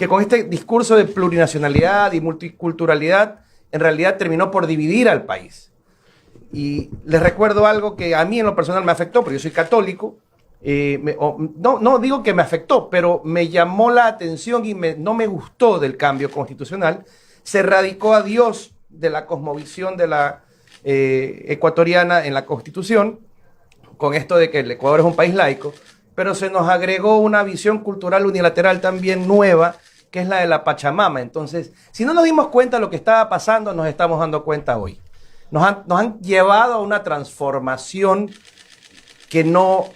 que con este discurso de plurinacionalidad y multiculturalidad en realidad terminó por dividir al país. Y les recuerdo algo que a mí en lo personal me afectó, porque yo soy católico. No digo que me afectó, pero me llamó la atención y no me gustó del cambio constitucional. Se radicó a Dios de la cosmovisión de la ecuatoriana en la Constitución, con esto de que el Ecuador es un país laico, pero se nos agregó una visión cultural unilateral también nueva, que es la de la Pachamama. Entonces, si no nos dimos cuenta de lo que estaba pasando, nos estamos dando cuenta hoy. Nos han llevado a una transformación que no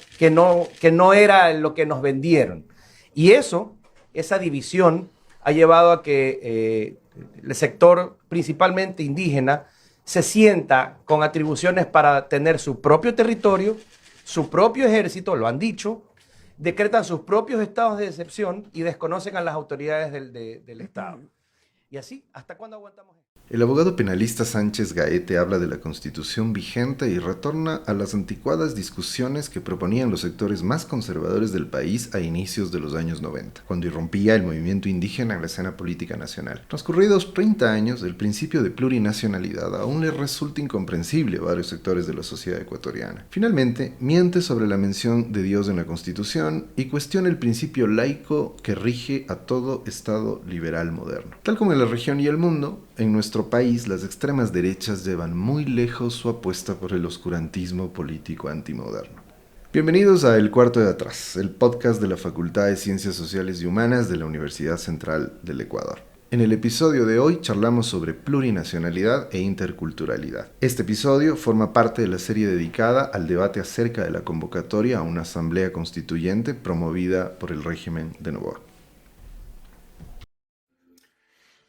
era lo que nos vendieron. Y esa división ha llevado a que el sector principalmente indígena se sienta con atribuciones para tener su propio territorio, su propio ejército, lo han dicho, decretan sus propios estados de excepción y desconocen a las autoridades del Estado. Y así, ¿hasta cuándo aguantamos esto? El abogado penalista Sánchez Gaete habla de la Constitución vigente y retorna a las anticuadas discusiones que proponían los sectores más conservadores del país a inicios de los años 90, cuando irrumpía el movimiento indígena en la escena política nacional. Transcurridos 30 años, el principio de plurinacionalidad aún le resulta incomprensible a varios sectores de la sociedad ecuatoriana. Finalmente, miente sobre la mención de Dios en la Constitución y cuestiona el principio laico que rige a todo Estado liberal moderno. Tal como en la región y el mundo, en nuestro país, las extremas derechas llevan muy lejos su apuesta por el oscurantismo político antimoderno. Bienvenidos a El Cuarto de Atrás, el podcast de la Facultad de Ciencias Sociales y Humanas de la Universidad Central del Ecuador. En el episodio de hoy charlamos sobre plurinacionalidad e interculturalidad. Este episodio forma parte de la serie dedicada al debate acerca de la convocatoria a una asamblea constituyente promovida por el régimen de Noboa.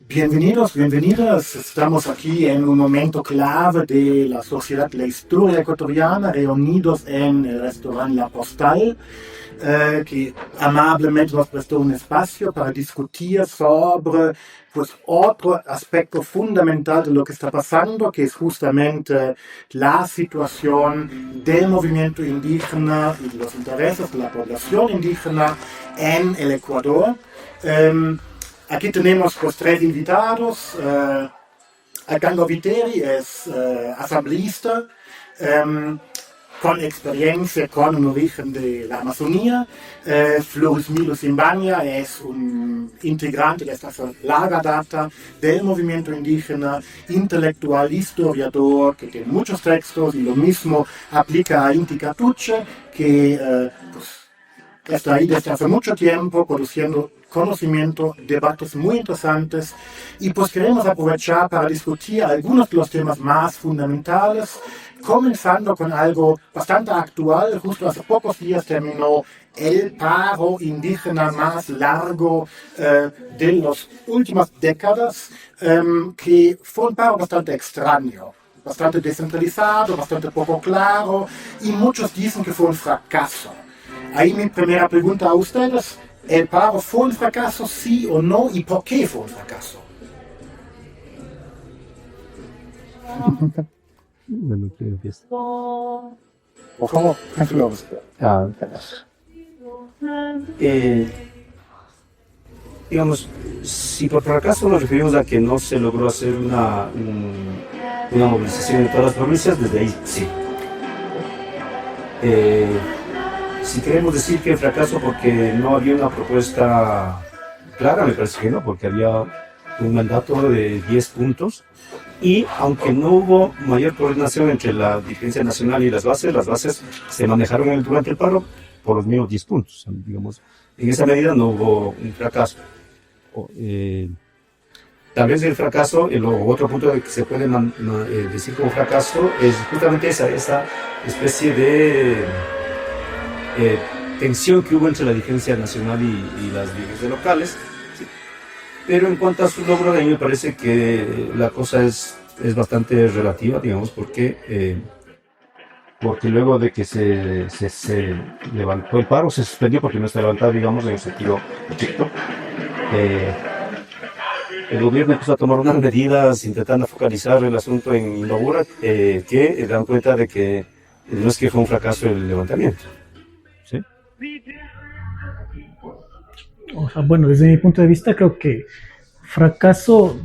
Bienvenidos, bienvenidas. Estamos aquí en un momento clave de la sociedad, la historia ecuatoriana, reunidos en el restaurante La Postal, que amablemente nos prestó un espacio para discutir sobre otro aspecto fundamental de lo que está pasando, que es justamente la situación del movimiento indígena y los intereses de la población indígena en el Ecuador. Aquí tenemos tres invitados. Alcaldo Viteri es asambleísta con experiencia con un origen de la Amazonía. Floris Milo Simbaña es un integrante de esta larga data del movimiento indígena, intelectual, historiador, que tiene muchos textos y lo mismo aplica a Inti Catuche, que está ahí desde hace mucho tiempo produciendo conocimiento, debates muy interesantes, y queremos aprovechar para discutir algunos de los temas más fundamentales, comenzando con algo bastante actual. Justo hace pocos días terminó el paro indígena más largo de las últimas décadas, que fue un paro bastante extraño, bastante descentralizado, bastante poco claro, y muchos dicen que fue un fracaso. Ahí mi primera pregunta a ustedes: ¿el paro fue un fracaso, sí o no? ¿Y por qué fue un fracaso? Por favor, digamos, si por fracaso nos referimos a que no se logró hacer una movilización en todas las provincias, desde ahí sí. Si queremos decir que fracaso porque no había una propuesta clara, me parece que no, porque había un mandato de 10 puntos y aunque no hubo mayor coordinación entre la dirigencia nacional y las bases se manejaron durante el paro por los mismos 10 puntos. Digamos, en esa medida no hubo un fracaso. Tal vez el fracaso, el otro punto que se puede decir como fracaso es justamente esa especie de tensión que hubo entre la dirigencia nacional y las dirigencias locales, ¿sí? Pero en cuanto a su logro, a mí me parece que la cosa es bastante relativa, digamos, porque luego de que se levantó el paro, se suspendió porque no está levantado, digamos, en el sentido estricto. El gobierno empezó a tomar unas medidas intentando focalizar el asunto en Imbabura, que dan cuenta de que no es que fue un fracaso el levantamiento. ¿Sí? O sea, bueno, desde mi punto de vista creo que fracaso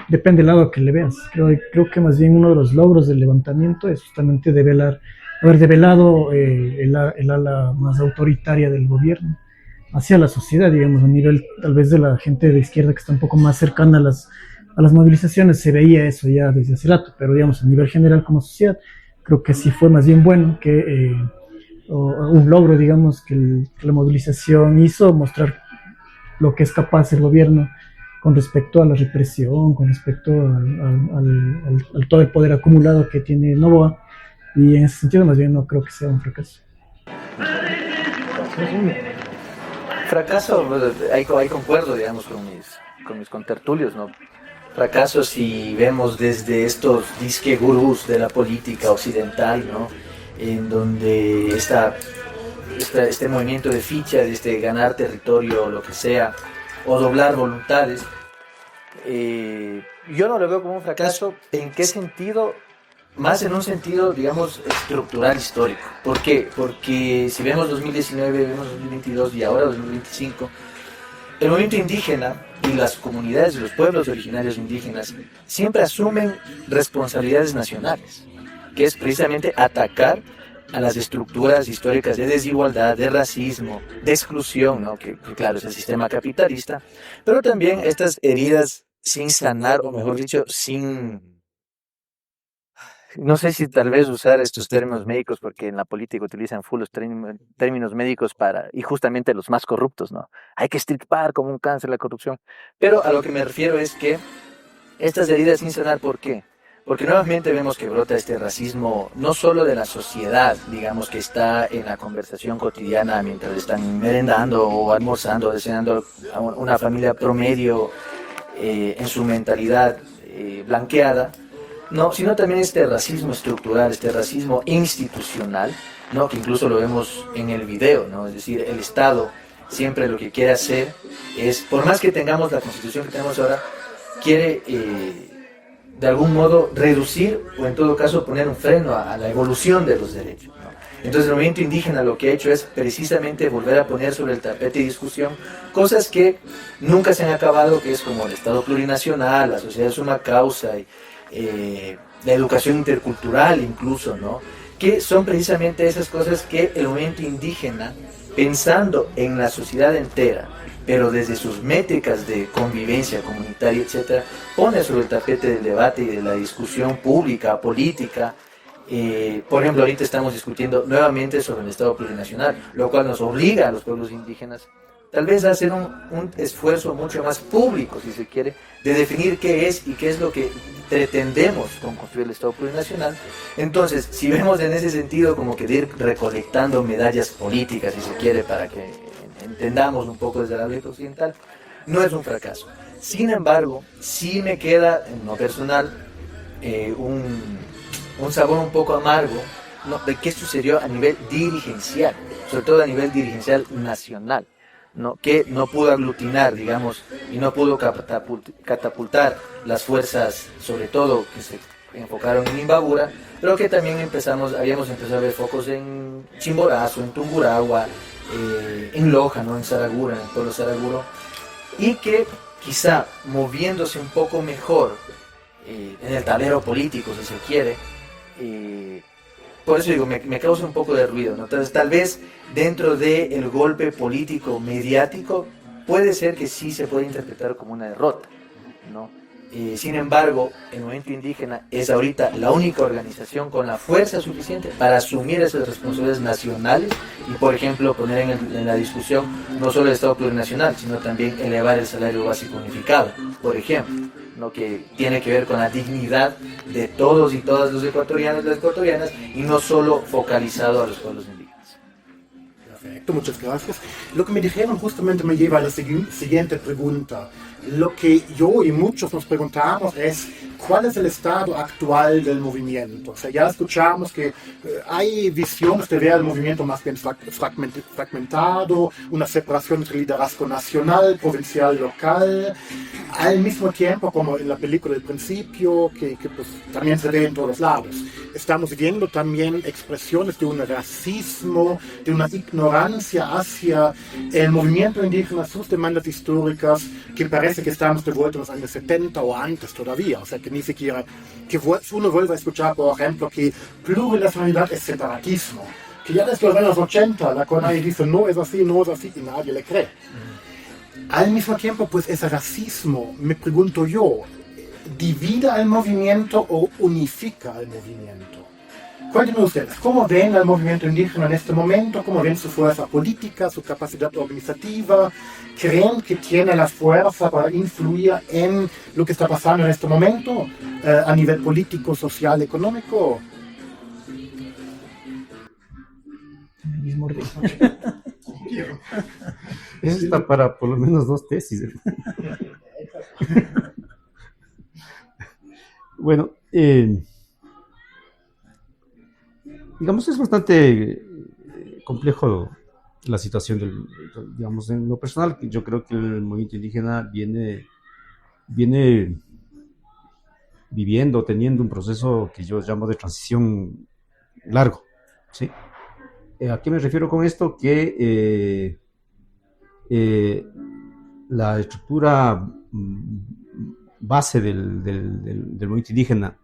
depende del lado que le veas. Creo que más bien uno de los logros del levantamiento es justamente haber develado el ala más autoritaria del gobierno hacia la sociedad, digamos, a nivel tal vez de la gente de izquierda que está un poco más cercana a las movilizaciones, se veía eso ya desde hace rato, pero digamos, a nivel general como sociedad, creo que sí fue más bien bueno un logro, digamos, que la movilización hizo, mostrar lo que es capaz el gobierno con respecto a la represión, con respecto al todo el poder acumulado que tiene Novoa, y en ese sentido más bien no creo que sea un fracaso. Fracaso, pues, ahí concuerdo, digamos, con mis contertulios, ¿no? Fracaso si vemos desde estos disque gurús de la política occidental, ¿no? En donde este movimiento de ficha, de este ganar territorio o lo que sea, o doblar voluntades, yo no lo veo como un fracaso. ¿En qué sentido? Más en un sentido, digamos, estructural histórico. ¿Por qué? Porque si vemos 2019, vemos 2022 y ahora 2025, el movimiento indígena y las comunidades de los pueblos originarios indígenas siempre asumen responsabilidades nacionales, que es precisamente atacar a las estructuras históricas de desigualdad, de racismo, de exclusión, ¿no? Que claro, es el sistema capitalista, pero también estas heridas sin sanar, o mejor dicho, no sé si tal vez usar estos términos médicos, porque en la política utilizan full los términos médicos y justamente los más corruptos, ¿no? Hay que extirpar como un cáncer la corrupción. Pero a lo que me refiero es que estas heridas sin sanar, ¿por qué? Porque nuevamente vemos que brota este racismo, no solo de la sociedad, digamos, que está en la conversación cotidiana mientras están merendando o almorzando, deseando a una familia promedio en su mentalidad blanqueada, no, sino también este racismo estructural, este racismo institucional, ¿no? Que incluso lo vemos en el video, ¿no? Es decir, el Estado siempre lo que quiere hacer es, por más que tengamos la Constitución que tenemos ahora, quiere de algún modo reducir o en todo caso poner un freno a la evolución de los derechos, ¿no? Entonces el movimiento indígena lo que ha hecho es precisamente volver a poner sobre el tapete de discusión cosas que nunca se han acabado, que es como el Estado plurinacional, la sociedad de suma causa, la educación intercultural incluso, ¿no? Que son precisamente esas cosas que el movimiento indígena, pensando en la sociedad entera, pero desde sus métricas de convivencia comunitaria, etcétera, pone sobre el tapete del debate y de la discusión pública, política. Por ejemplo, ahorita estamos discutiendo nuevamente sobre el Estado plurinacional, lo cual nos obliga a los pueblos indígenas tal vez a hacer un esfuerzo mucho más público, si se quiere, de definir qué es y qué es lo que pretendemos con construir el Estado plurinacional. Entonces, si vemos en ese sentido como que de ir recolectando medallas políticas, si se quiere, para que entendamos un poco desde la lógica occidental, no es un fracaso. Sin embargo, sí me queda, en lo personal, un sabor un poco amargo, ¿no? De qué sucedió a nivel dirigencial, sobre todo a nivel dirigencial nacional, ¿no? Que no pudo aglutinar, digamos, y no pudo catapultar las fuerzas, sobre todo que se enfocaron en Imbabura, pero que también habíamos empezado a ver focos en Chimborazo, en Tungurahua, en Loja, ¿no? En Saragura, en el pueblo Saraguro, y que quizá moviéndose un poco mejor en el tablero político, si se quiere, por eso digo, me causa un poco de ruido, ¿no? Entonces, tal vez dentro del golpe político mediático puede ser que sí se puede interpretar como una derrota, ¿no? Sin embargo, el movimiento indígena es ahorita la única organización con la fuerza suficiente para asumir esas responsabilidades nacionales y, por ejemplo, poner en la discusión no solo el Estado plurinacional, sino también elevar el salario básico unificado, por ejemplo, ¿no? Que tiene que ver con la dignidad de todos y todas los ecuatorianos y las ecuatorianas y no solo focalizado a los pueblos indígenas. Perfecto, muchas gracias. Lo que me dijeron justamente me lleva a la siguiente pregunta. Lo que yo y muchos nos preguntamos es ¿cuál es el estado actual del movimiento? O sea, ya escuchamos que hay visiones de ver el movimiento más bien fragmentado, una separación entre liderazgo nacional, provincial, local, al mismo tiempo, como en la película del principio, que pues, también se ve en todos lados. Estamos viendo también expresiones de un racismo, de una ignorancia hacia el movimiento indígena, sus demandas históricas, que parece que estamos de vuelta en los años 70 o antes todavía. O sea, que ni siquiera, que uno vuelve a escuchar, por ejemplo, que plurinacionalidad es separatismo. Que ya desde los años 80 la CONAIE dice no es así, y nadie le cree. Al mismo tiempo, pues ese racismo, me pregunto yo, ¿divide al movimiento o unifica al movimiento? Cuéntenme ustedes, ¿cómo ven al movimiento indígena en este momento? ¿Cómo ven su fuerza política, su capacidad organizativa? ¿Creen que tiene la fuerza para influir en lo que está pasando en este momento a nivel político, social, económico? El mismo orden. Eso está para por lo menos 2 tesis. Bueno, digamos, es bastante complejo la situación digamos, en lo personal. Yo creo que el movimiento indígena viene viviendo, teniendo un proceso que yo llamo de transición largo, ¿sí? ¿A qué me refiero con esto? Que la estructura base del movimiento indígena,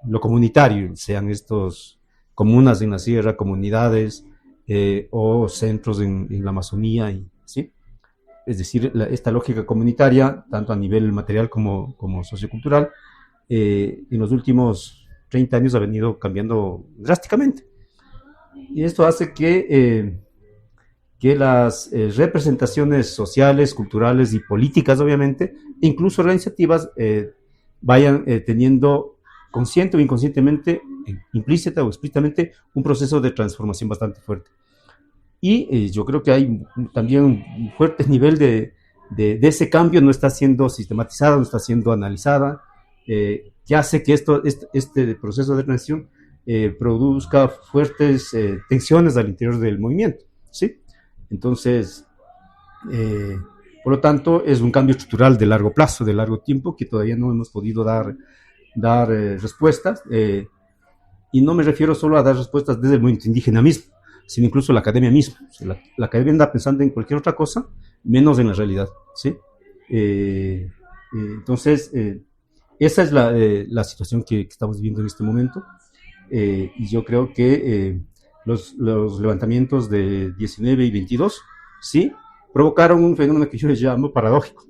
lo comunitario, sean estos comunas en la sierra, comunidades o centros en la Amazonía, ¿sí? Es decir, esta lógica comunitaria, tanto a nivel material como sociocultural, en los últimos 30 años ha venido cambiando drásticamente. Y esto hace que las representaciones sociales, culturales y políticas, obviamente, e incluso organizativas, vayan teniendo consciente o inconscientemente, implícita o explícitamente, un proceso de transformación bastante fuerte. Y yo creo que hay también un fuerte nivel de ese cambio, no está siendo sistematizada, no está siendo analizada, que hace que este proceso de transición produzca fuertes tensiones al interior del movimiento, ¿sí? Entonces, por lo tanto, es un cambio estructural de largo plazo, de largo tiempo, que todavía no hemos podido dar respuestas, y no me refiero solo a dar respuestas desde el movimiento indígena mismo, sino incluso la academia misma. O sea, la academia anda pensando en cualquier otra cosa, menos en la realidad, ¿sí? Entonces, esa es la situación que estamos viviendo en este momento, y yo creo que los levantamientos de 19 y 22, ¿sí?, provocaron un fenómeno que yo les llamo paradójico.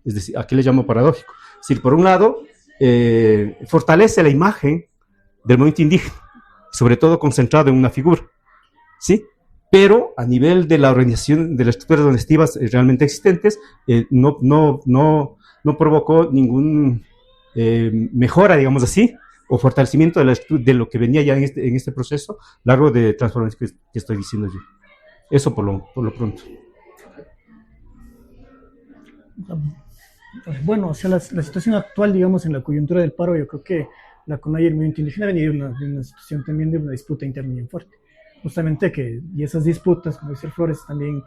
Es decir, ¿a qué le llamo paradójico? Es decir, por un lado, fortalece la imagen del movimiento indígena, sobre todo concentrado en una figura, ¿sí? Pero a nivel de la organización, de las estructuras organizativas realmente existentes, no provocó ningún mejora, digamos así, o fortalecimiento de lo que venía ya en este proceso largo de transformación que estoy diciendo yo. Eso por lo pronto. Bueno, o sea, la situación actual, digamos, en la coyuntura del paro, yo creo que la CONAIE y el movimiento indígena venía de una situación también de una disputa interna bien fuerte. Justamente y esas disputas, como dice Flores, también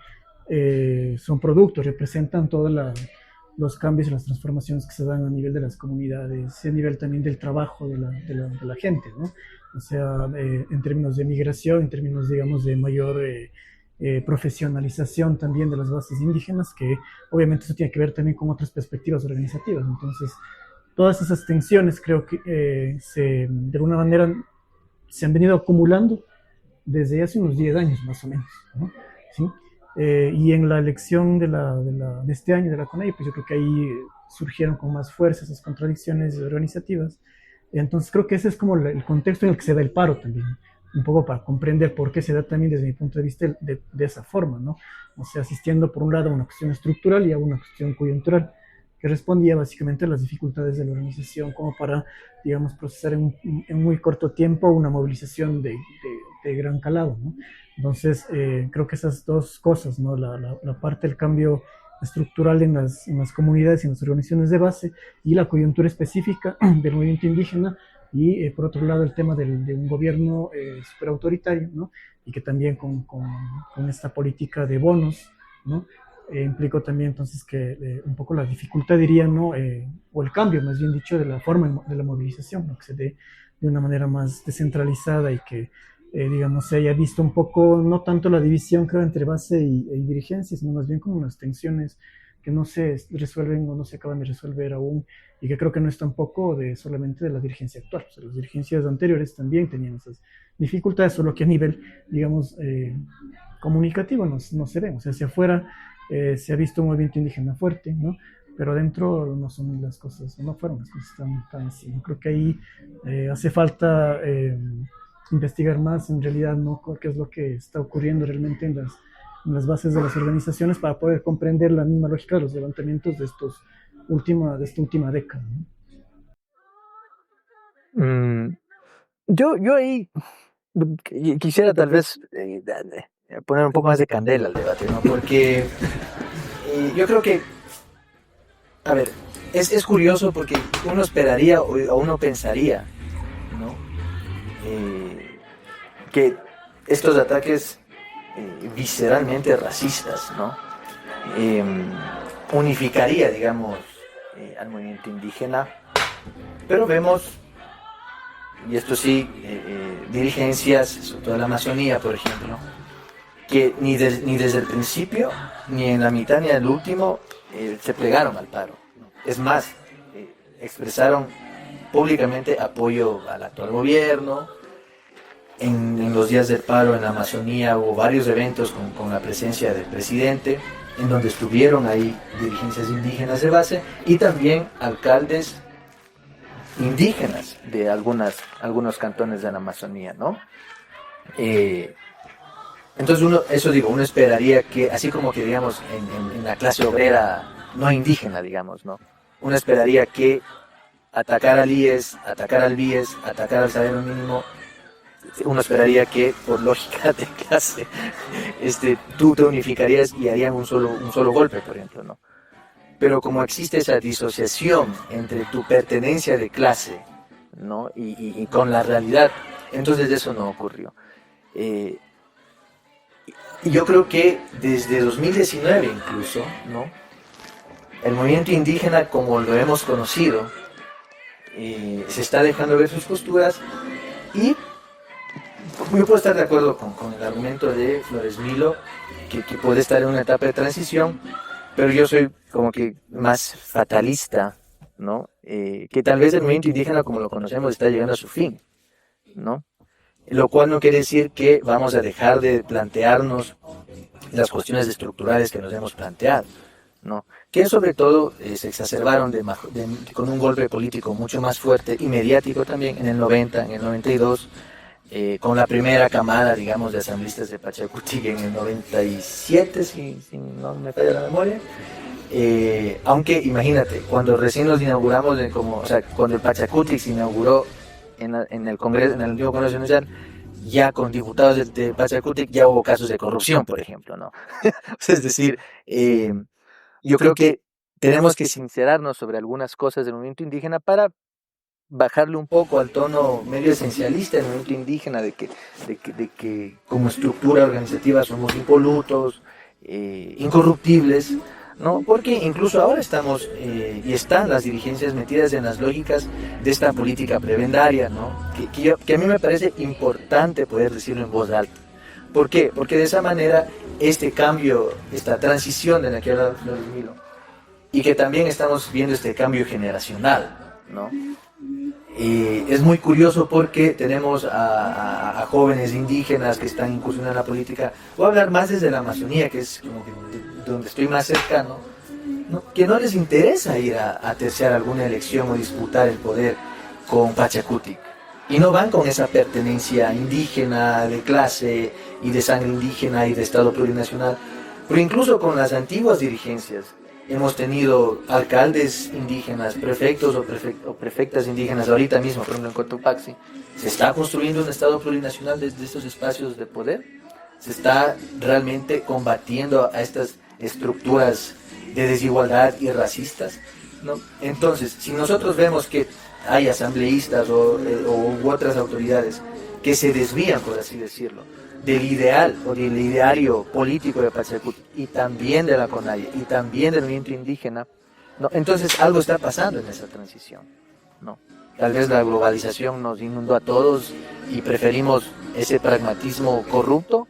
son productos, representan todos los cambios y las transformaciones que se dan a nivel de las comunidades, a nivel también del trabajo de la gente, ¿no? O sea, en términos de migración, en términos, digamos, de mayor profesionalización también de las bases indígenas, que obviamente eso tiene que ver también con otras perspectivas organizativas. Entonces, todas esas tensiones creo que de alguna manera se han venido acumulando desde hace unos 10 años más o menos, ¿no? ¿Sí? Y en la elección de este año de la CONAIE, pues yo creo que ahí surgieron con más fuerza esas contradicciones organizativas. Entonces creo que ese es como el contexto en el que se da el paro también, un poco para comprender por qué se da también desde mi punto de vista de esa forma, ¿no? O sea, asistiendo por un lado a una cuestión estructural y a una cuestión coyuntural, que respondía básicamente a las dificultades de la organización como para, digamos, procesar en muy corto tiempo una movilización de gran calado, ¿no? Entonces, creo que esas dos cosas, ¿no? La parte del cambio estructural en las comunidades y en las organizaciones de base, y la coyuntura específica del movimiento indígena, y por otro lado el tema de un gobierno súper autoritario, ¿no? Y que también con esta política de bonos, ¿no? Implicó también entonces que un poco la dificultad, diría, ¿no? O el cambio, más bien dicho, de la forma de la movilización, ¿no? Que se dé de una manera más descentralizada y que, digamos, se haya visto un poco, no tanto la división, creo, entre base y dirigencia, sino más bien como unas tensiones que no se resuelven o no se acaban de resolver aún, y que creo que no es tampoco solamente de la dirigencia actual. O sea, las dirigencias anteriores también tenían esas dificultades, solo que a nivel, digamos, comunicativo no se ven. O sea, hacia afuera se ha visto un movimiento indígena fuerte, ¿no? Pero adentro no son las cosas, no fueron las cosas tan así. Yo creo que ahí hace falta investigar más en realidad, ¿no? Qué es lo que está ocurriendo realmente en las bases de las organizaciones, para poder comprender la misma lógica de los levantamientos de esta última década, ¿no? Yo ahí quisiera tal vez poner un poco más de candela al debate, ¿no? Porque yo creo que, a ver, es curioso porque uno esperaría o uno pensaría, ¿no? Que estos ataques visceralmente racistas, ¿no? Unificaría, digamos, al movimiento indígena, pero vemos, y esto sí, dirigencias, sobre todo de la Amazonía, por ejemplo, que ni desde el principio, ni en la mitad, ni en el último, se plegaron al paro. Es más, expresaron públicamente apoyo al actual gobierno. En los días del paro en la Amazonía hubo varios eventos con la presencia del presidente, en donde estuvieron ahí dirigencias indígenas de base y también alcaldes indígenas de algunos cantones de la Amazonía, ¿no? Entonces uno esperaría que, así como que digamos en la clase obrera no indígena, digamos, ¿no? Uno esperaría que atacar al IES, atacar al BIES, atacar al salario mínimo, uno esperaría que por lógica de clase tú te unificarías y harían un solo golpe, por ejemplo, ¿no? Pero como existe esa disociación entre tu pertenencia de clase, ¿no? y con la realidad, entonces eso no ocurrió. Y yo creo que desde 2019 incluso, ¿no? El movimiento indígena, como lo hemos conocido, se está dejando ver sus posturas, y yo puedo estar de acuerdo con el argumento de Flores Milo, que puede estar en una etapa de transición, pero yo soy como que más fatalista, ¿no? Que tal vez el movimiento indígena como lo conocemos está llegando a su fin, ¿no? Lo cual no quiere decir que vamos a dejar de plantearnos las cuestiones estructurales que nos hemos planteado, ¿no? Que sobre todo se exacerbaron con un golpe político mucho más fuerte y mediático también en el 90, en el 92, con la primera camada, digamos, de asambleístas de Pachacutic en el 97, si no me falla la memoria. Aunque imagínate, cuando recién los inauguramos, cuando el Pachacutic se inauguró en el Congreso, en el antiguo Congreso Nacional, ya con diputados de Pachacutic ya hubo casos de corrupción, por ejemplo, ¿no? Es decir, yo creo que tenemos que sincerarnos sobre algunas cosas del movimiento indígena para bajarle un poco al tono medio esencialista del movimiento indígena, de que como estructura organizativa somos impolutos, incorruptibles, ¿no? Porque incluso ahora estamos y están las dirigencias metidas en las lógicas de esta política prebendaria, ¿no? Que a mí me parece importante poder decirlo en voz alta. ¿Por qué? Porque de esa manera este cambio, esta transición de la que habla Flores Milo, y que también estamos viendo este cambio generacional, ¿no? Es muy curioso porque tenemos a jóvenes indígenas que están incursionando en la política. Voy a hablar más desde la Amazonía, que es como que donde estoy más cercano, ¿no? Que no les interesa ir a terciar alguna elección o disputar el poder con Pachacutic. Y no van con esa pertenencia indígena, de clase y de sangre indígena y de Estado plurinacional. Pero incluso con las antiguas dirigencias hemos tenido alcaldes indígenas, prefectos o prefectas indígenas. Ahorita mismo, por ejemplo, en Cotopaxi, se está construyendo un Estado plurinacional desde estos espacios de poder. Se está realmente combatiendo a estas estructuras de desigualdad y racistas, ¿no? Entonces, si nosotros vemos que hay asambleístas u otras autoridades que se desvían, por así decirlo, del ideal o del ideario político de Pachacuti y también de la CONAIE y también del movimiento indígena, ¿no? Entonces algo está pasando en esa transición, ¿no? Tal vez la globalización nos inundó a todos y preferimos ese pragmatismo corrupto,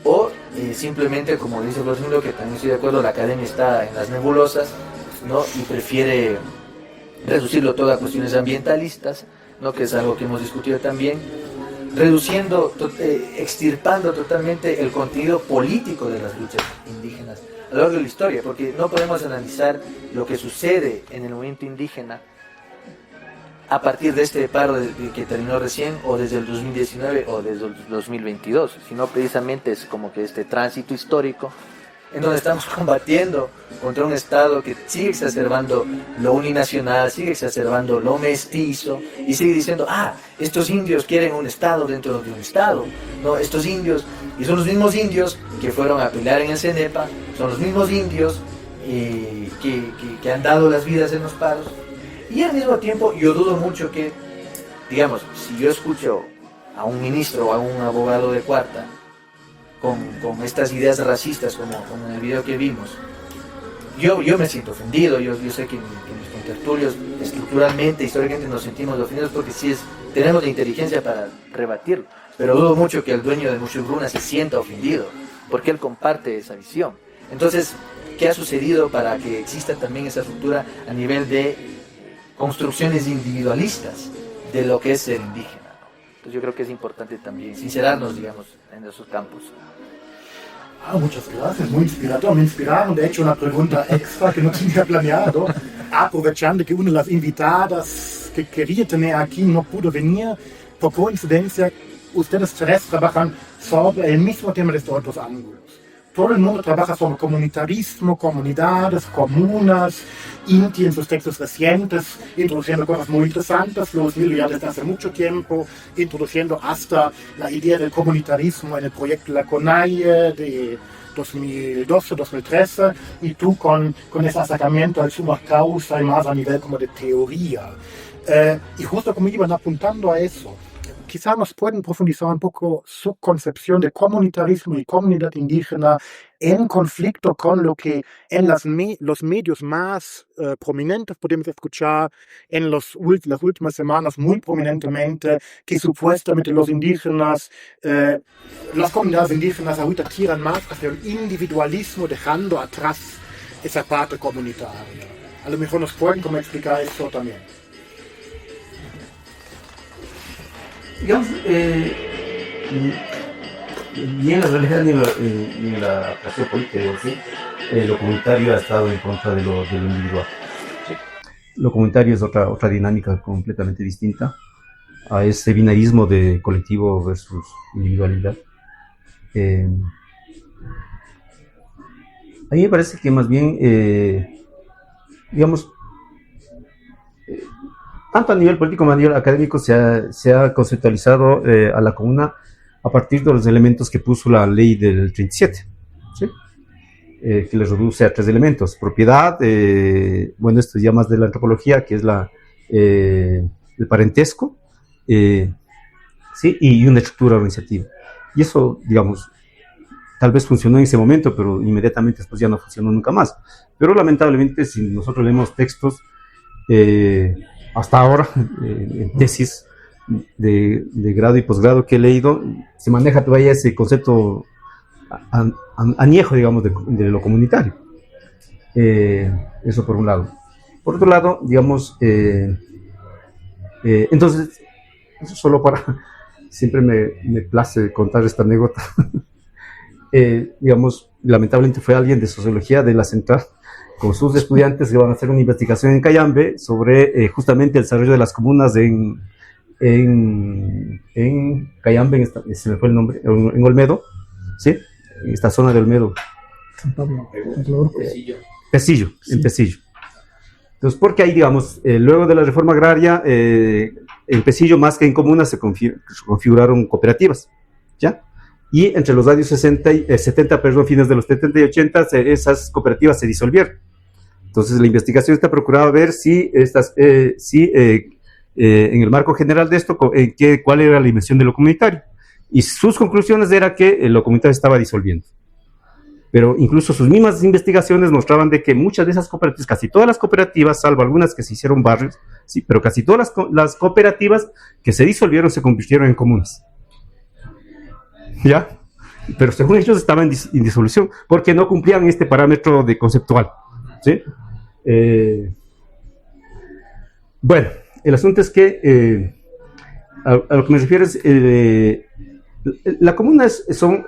o simplemente, como dice Rosmundo, que también estoy de acuerdo, la academia está en las nebulosas, ¿no? Y prefiere reducirlo todo a cuestiones ambientalistas, ¿no? Que es algo que hemos discutido también, reduciendo, extirpando totalmente el contenido político de las luchas indígenas a lo largo de la historia, porque no podemos analizar lo que sucede en el movimiento indígena a partir de este paro que terminó recién, o desde el 2019 o desde el 2022, sino precisamente es como que este tránsito histórico en donde estamos combatiendo contra un Estado que sigue exacerbando lo uninacional, sigue exacerbando lo mestizo, y sigue diciendo, estos indios quieren un Estado dentro de un Estado, no, estos indios, y son los mismos indios que fueron a pelear en el CENEPA, son los mismos indios que han dado las vidas en los paros, y al mismo tiempo yo dudo mucho que, digamos, si yo escucho a un ministro o a un abogado de cuarta con estas ideas racistas como en el video que vimos, yo me siento ofendido. Yo sé que mis contertulios estructuralmente, históricamente nos sentimos ofendidos porque tenemos la inteligencia para rebatirlo, pero dudo mucho que el dueño de Mushurruna se sienta ofendido porque él comparte esa visión. Entonces, ¿qué ha sucedido para que exista también esa ruptura a nivel de construcciones individualistas de lo que es ser indígena? Entonces yo creo que es importante también sincerarnos, digamos, en esos campos. Muchas gracias, muy inspirador. Me inspiraron, de hecho, una pregunta extra que no tenía planeado. Aprovechando que una de las invitadas que quería tener aquí no pudo venir, por coincidencia, ustedes tres trabajan sobre el mismo tema desde otros ángulos. Todo el mundo trabaja sobre comunitarismo, comunidades, comunas. Inti en sus textos recientes, introduciendo cosas muy interesantes, Luis Milo ya desde hace mucho tiempo, introduciendo hasta la idea del comunitarismo en el proyecto de la CONAIE de 2012-2013, y tú con ese acercamiento al summa causa y más a nivel como de teoría. Y justo como iban apuntando a eso, quizá nos pueden profundizar un poco su concepción de comunitarismo y comunidad indígena en conflicto con lo que en los medios más prominentes podemos escuchar en las últimas semanas muy prominentemente, que supuestamente los indígenas, las comunidades indígenas ahorita tiran más hacia el individualismo, dejando atrás esa parte comunitaria. A lo mejor nos pueden como explicar eso también. Digamos, ni en la realidad ni en la acción política, ¿sí? Lo comunitario ha estado en contra de lo individual. ¿Sí? Lo comunitario es otra dinámica completamente distinta a ese binarismo de colectivo versus individualidad. A mí me parece que más bien, digamos, tanto a nivel político como a nivel académico se ha conceptualizado a la comuna a partir de los elementos que puso la ley del 37, ¿sí? Que le reduce a 3 elementos: propiedad, bueno, esto ya más de la antropología, que es el parentesco, ¿sí? Y una estructura organizativa. Y eso, digamos, tal vez funcionó en ese momento, pero inmediatamente después ya no funcionó nunca más. Pero lamentablemente, si nosotros leemos textos, hasta ahora, en tesis de grado y posgrado que he leído, se maneja todavía ese concepto añejo, digamos, de lo comunitario. Eso por un lado. Por otro lado, digamos, entonces, eso solo para... Siempre me place contar esta anécdota. Digamos, lamentablemente fue alguien de sociología de la central, con sus estudiantes, que van a hacer una investigación en Cayambe sobre justamente el desarrollo de las comunas en Cayambe, se me fue el nombre, en Olmedo, ¿sí? En esta zona de Olmedo. San Pablo. Pesillo, sí. En Pesillo. Entonces, porque ahí, digamos, luego de la reforma agraria, en Pesillo, más que en comunas, se configuraron cooperativas, ¿ya? y entre los años 70, perdón, fines de los 70 y 80, esas cooperativas se disolvieron. Entonces la investigación está procurando ver si en el marco general de esto, cuál era la dimensión de lo comunitario. Y sus conclusiones era que lo comunitario estaba disolviendo. Pero incluso sus mismas investigaciones mostraban de que muchas de esas cooperativas, casi todas las cooperativas, salvo algunas que se hicieron barrios, sí, pero casi todas las cooperativas que se disolvieron se convirtieron en comunas. ¿Ya? Pero según ellos estaban en disolución, porque no cumplían este parámetro de conceptual. ¿Sí? Bueno, el asunto es que a lo que me refiero es la comuna son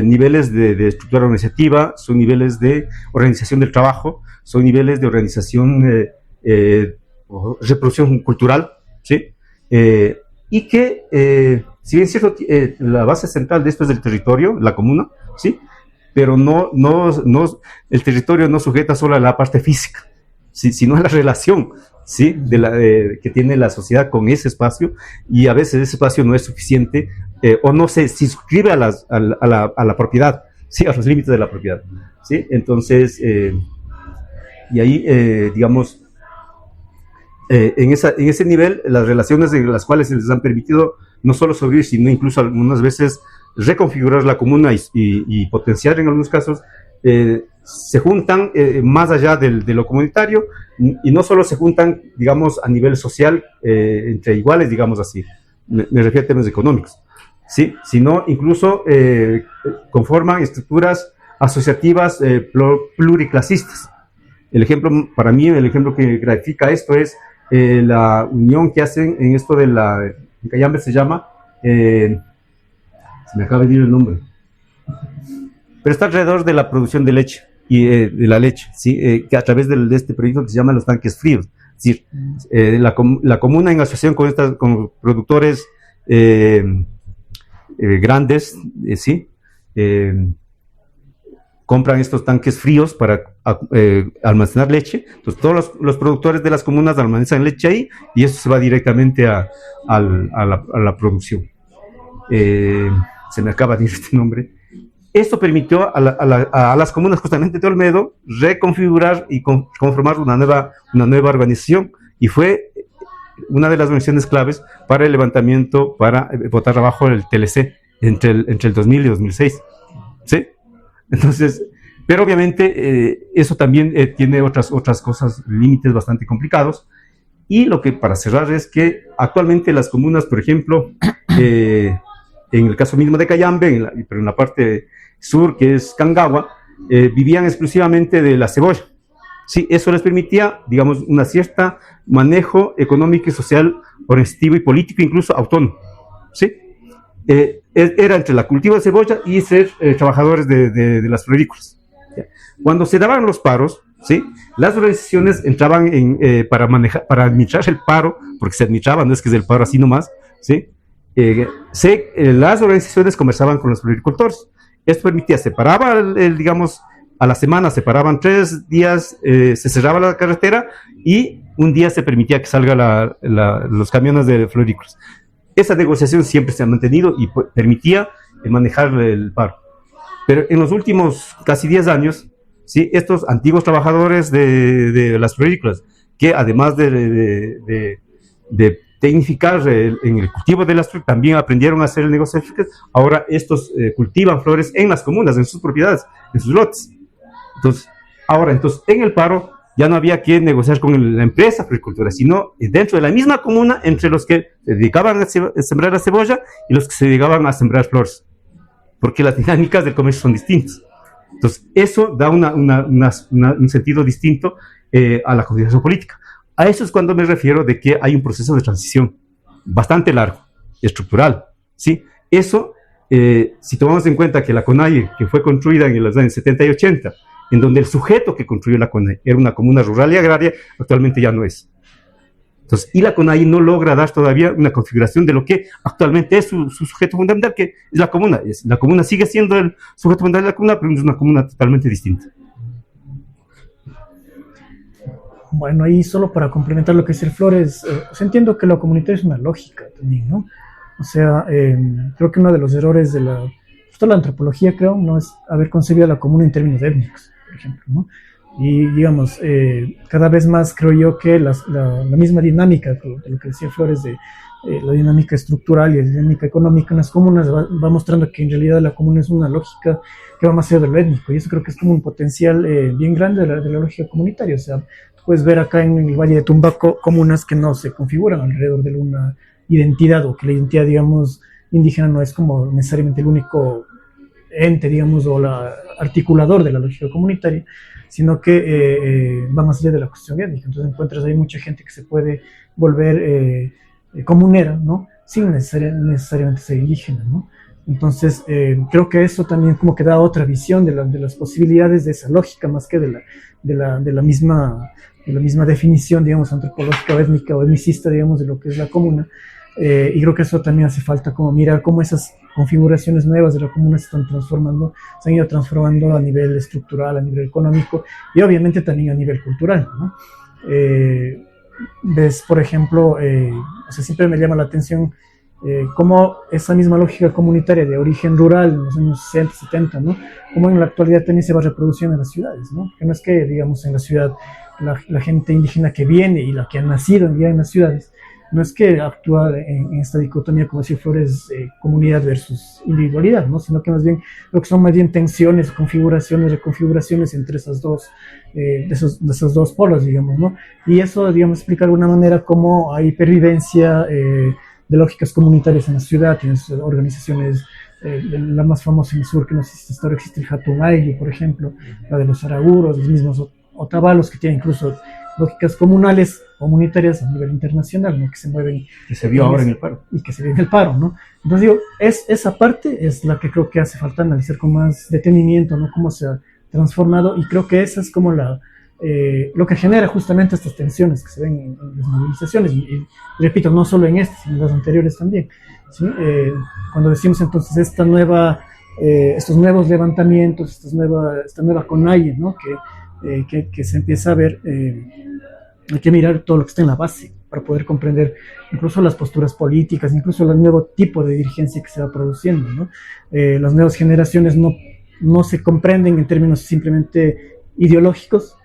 niveles de estructura organizativa, son niveles de organización del trabajo, son niveles de organización reproducción cultural, ¿sí? Y que, si bien es cierto, la base central de esto es el territorio, la comuna, ¿sí? Pero el territorio no sujeta solo a la parte física, ¿sí? Sino a la relación, ¿sí? Que tiene la sociedad con ese espacio, y a veces ese espacio no es suficiente o no se suscribe a la propiedad, ¿sí? A los límites de la propiedad, ¿sí? Entonces, y ahí, digamos, en ese nivel, las relaciones en las cuales se les han permitido no solo sobrevivir, sino incluso algunas veces reconfigurar la comuna y potenciar en algunos casos, se juntan más allá de lo comunitario, y no solo se juntan, digamos, a nivel social, entre iguales, digamos así, me refiero a temas económicos, ¿sí? Sino incluso conforman estructuras asociativas pluriclasistas. Para mí, el ejemplo que grafica esto es la unión que hacen en esto en Cayambe se llama, se me acaba de decir el nombre, pero está alrededor de la producción de leche y de la leche, ¿sí? Que a través de este proyecto que se llama los tanques fríos, es decir, la comuna en asociación con productores grandes, ¿sí? Compran estos tanques fríos para almacenar leche. Entonces todos los productores de las comunas almacenan leche ahí, y eso se va directamente a la producción. Se me acaba de ir este nombre. Esto permitió a las comunas justamente de Olmedo reconfigurar y conformar una nueva organización, y fue una de las organizaciones claves para el levantamiento, para botar abajo el TLC entre el 2000 y 2006, ¿sí? Entonces, pero obviamente eso también tiene otras cosas, límites bastante complicados, y lo que, para cerrar, es que actualmente las comunas, por ejemplo, en el caso mismo de Cayambe, pero en la parte sur, que es Cangagua, vivían exclusivamente de la cebolla. Sí, eso les permitía, digamos, una cierta manejo económico y social, organizativo y político, incluso autónomo, ¿sí? Era entre la cultivo de cebolla y ser trabajadores de las florícolas. Cuando se daban los paros, ¿sí? Las organizaciones entraban para administrar el paro, porque se administraba, no es que es el paro así nomás, ¿sí? Las organizaciones conversaban con los floricultores. Esto permitía, digamos, a la semana separaban 3 días, se cerraba la carretera, y un día se permitía que salgan los camiones de florícolas. Esa negociación siempre se ha mantenido y permitía manejar el paro. Pero en los últimos casi 10 años, ¿sí? Estos antiguos trabajadores de las florícolas, que además de tecnificar en el cultivo de las flores, también aprendieron a hacer el negocio de flores, ahora estos cultivan flores en las comunas, en sus propiedades, en sus lotes. Entonces, en el paro ya no había que negociar con la empresa floricultura, sino dentro de la misma comuna, entre los que se dedicaban a sembrar la cebolla y los que se dedicaban a sembrar flores, porque las dinámicas del comercio son distintas. Entonces, eso da un sentido distinto a la configuración política. A eso es cuando me refiero de que hay un proceso de transición bastante largo, estructural, ¿sí? Eso, si tomamos en cuenta que la CONAIE, que fue construida en los años 70 y 80, en donde el sujeto que construyó la CONAIE era una comuna rural y agraria, actualmente ya no es. Entonces, y la CONAIE no logra dar todavía una configuración de lo que actualmente es su sujeto fundamental, que es la comuna. La comuna sigue siendo el sujeto fundamental de la comuna, pero es una comuna totalmente distinta. Bueno, ahí solo para complementar lo que dice Flores, entiendo que lo comunitario es una lógica también, ¿no? O sea, creo que uno de los errores de la justo la antropología, creo, no es haber concebido la comuna en términos étnicos, por ejemplo, ¿no? Y digamos, cada vez más creo yo que la misma dinámica, de lo que decía Flores, de la dinámica estructural y la dinámica económica en las comunas va mostrando que en realidad la comuna es una lógica que va más allá de lo étnico, y eso creo que es como un potencial bien grande de la lógica comunitaria. O sea, puedes ver acá en el Valle de Tumbaco comunas que no se configuran alrededor de una identidad, o que la identidad, digamos, indígena no es como necesariamente el único ente, digamos, o la articulador de la lógica comunitaria, sino que va más allá de la cuestión étnica. Entonces encuentras ahí mucha gente que se puede volver comunera, ¿no? Sin necesariamente ser indígena, ¿no? Entonces creo que eso también como que da otra visión de las posibilidades de esa lógica, más que de la misma definición, digamos, antropológica o étnica o etnicista, digamos, de lo que es la comuna. Y creo que eso también hace falta, como mirar cómo esas configuraciones nuevas de la comuna se están transformando, se han ido transformando a nivel estructural, a nivel económico y obviamente también a nivel cultural, ¿no? Ves, por ejemplo, o sea, siempre me llama la atención cómo esa misma lógica comunitaria de origen rural en los años 60, 70, ¿no? Cómo en la actualidad también se va reproduciendo en las ciudades, ¿no? Que no es que, digamos, en la ciudad la gente indígena que viene y la que ha nacido ya en las ciudades, no es que actúa en esta dicotomía, como decía Flores, comunidad versus individualidad, ¿no? Sino que más bien lo que son más bien tensiones, configuraciones, reconfiguraciones entre de esos dos polos, digamos, ¿no? Y eso, digamos, explica de alguna manera cómo hay pervivencia de lógicas comunitarias en la ciudad. Tienes organizaciones, la más famosa en el sur que no existe hasta ahora, existe el Hatungayu, por ejemplo, la de los Araguros, los mismos Otavalos, que tienen incluso lógicas comunitarias a nivel internacional, ¿no? Que se mueven. Que se vio ahora en el paro. Y que se vio en el paro, ¿no? Entonces digo, esa parte es la que creo que hace falta analizar con más detenimiento, ¿no? Cómo se ha transformado, y creo que esa es como lo que genera justamente estas tensiones que se ven en las movilizaciones, y repito, no solo en estas, sino en las anteriores también, ¿sí? Cuando decimos entonces estos nuevos levantamientos, esta nueva CONAIE, ¿no? Que se empieza a ver, hay que mirar todo lo que está en la base para poder comprender incluso las posturas políticas, incluso el nuevo tipo de dirigencia que se va produciendo, ¿no? Las nuevas generaciones no se comprenden en términos simplemente ideológicos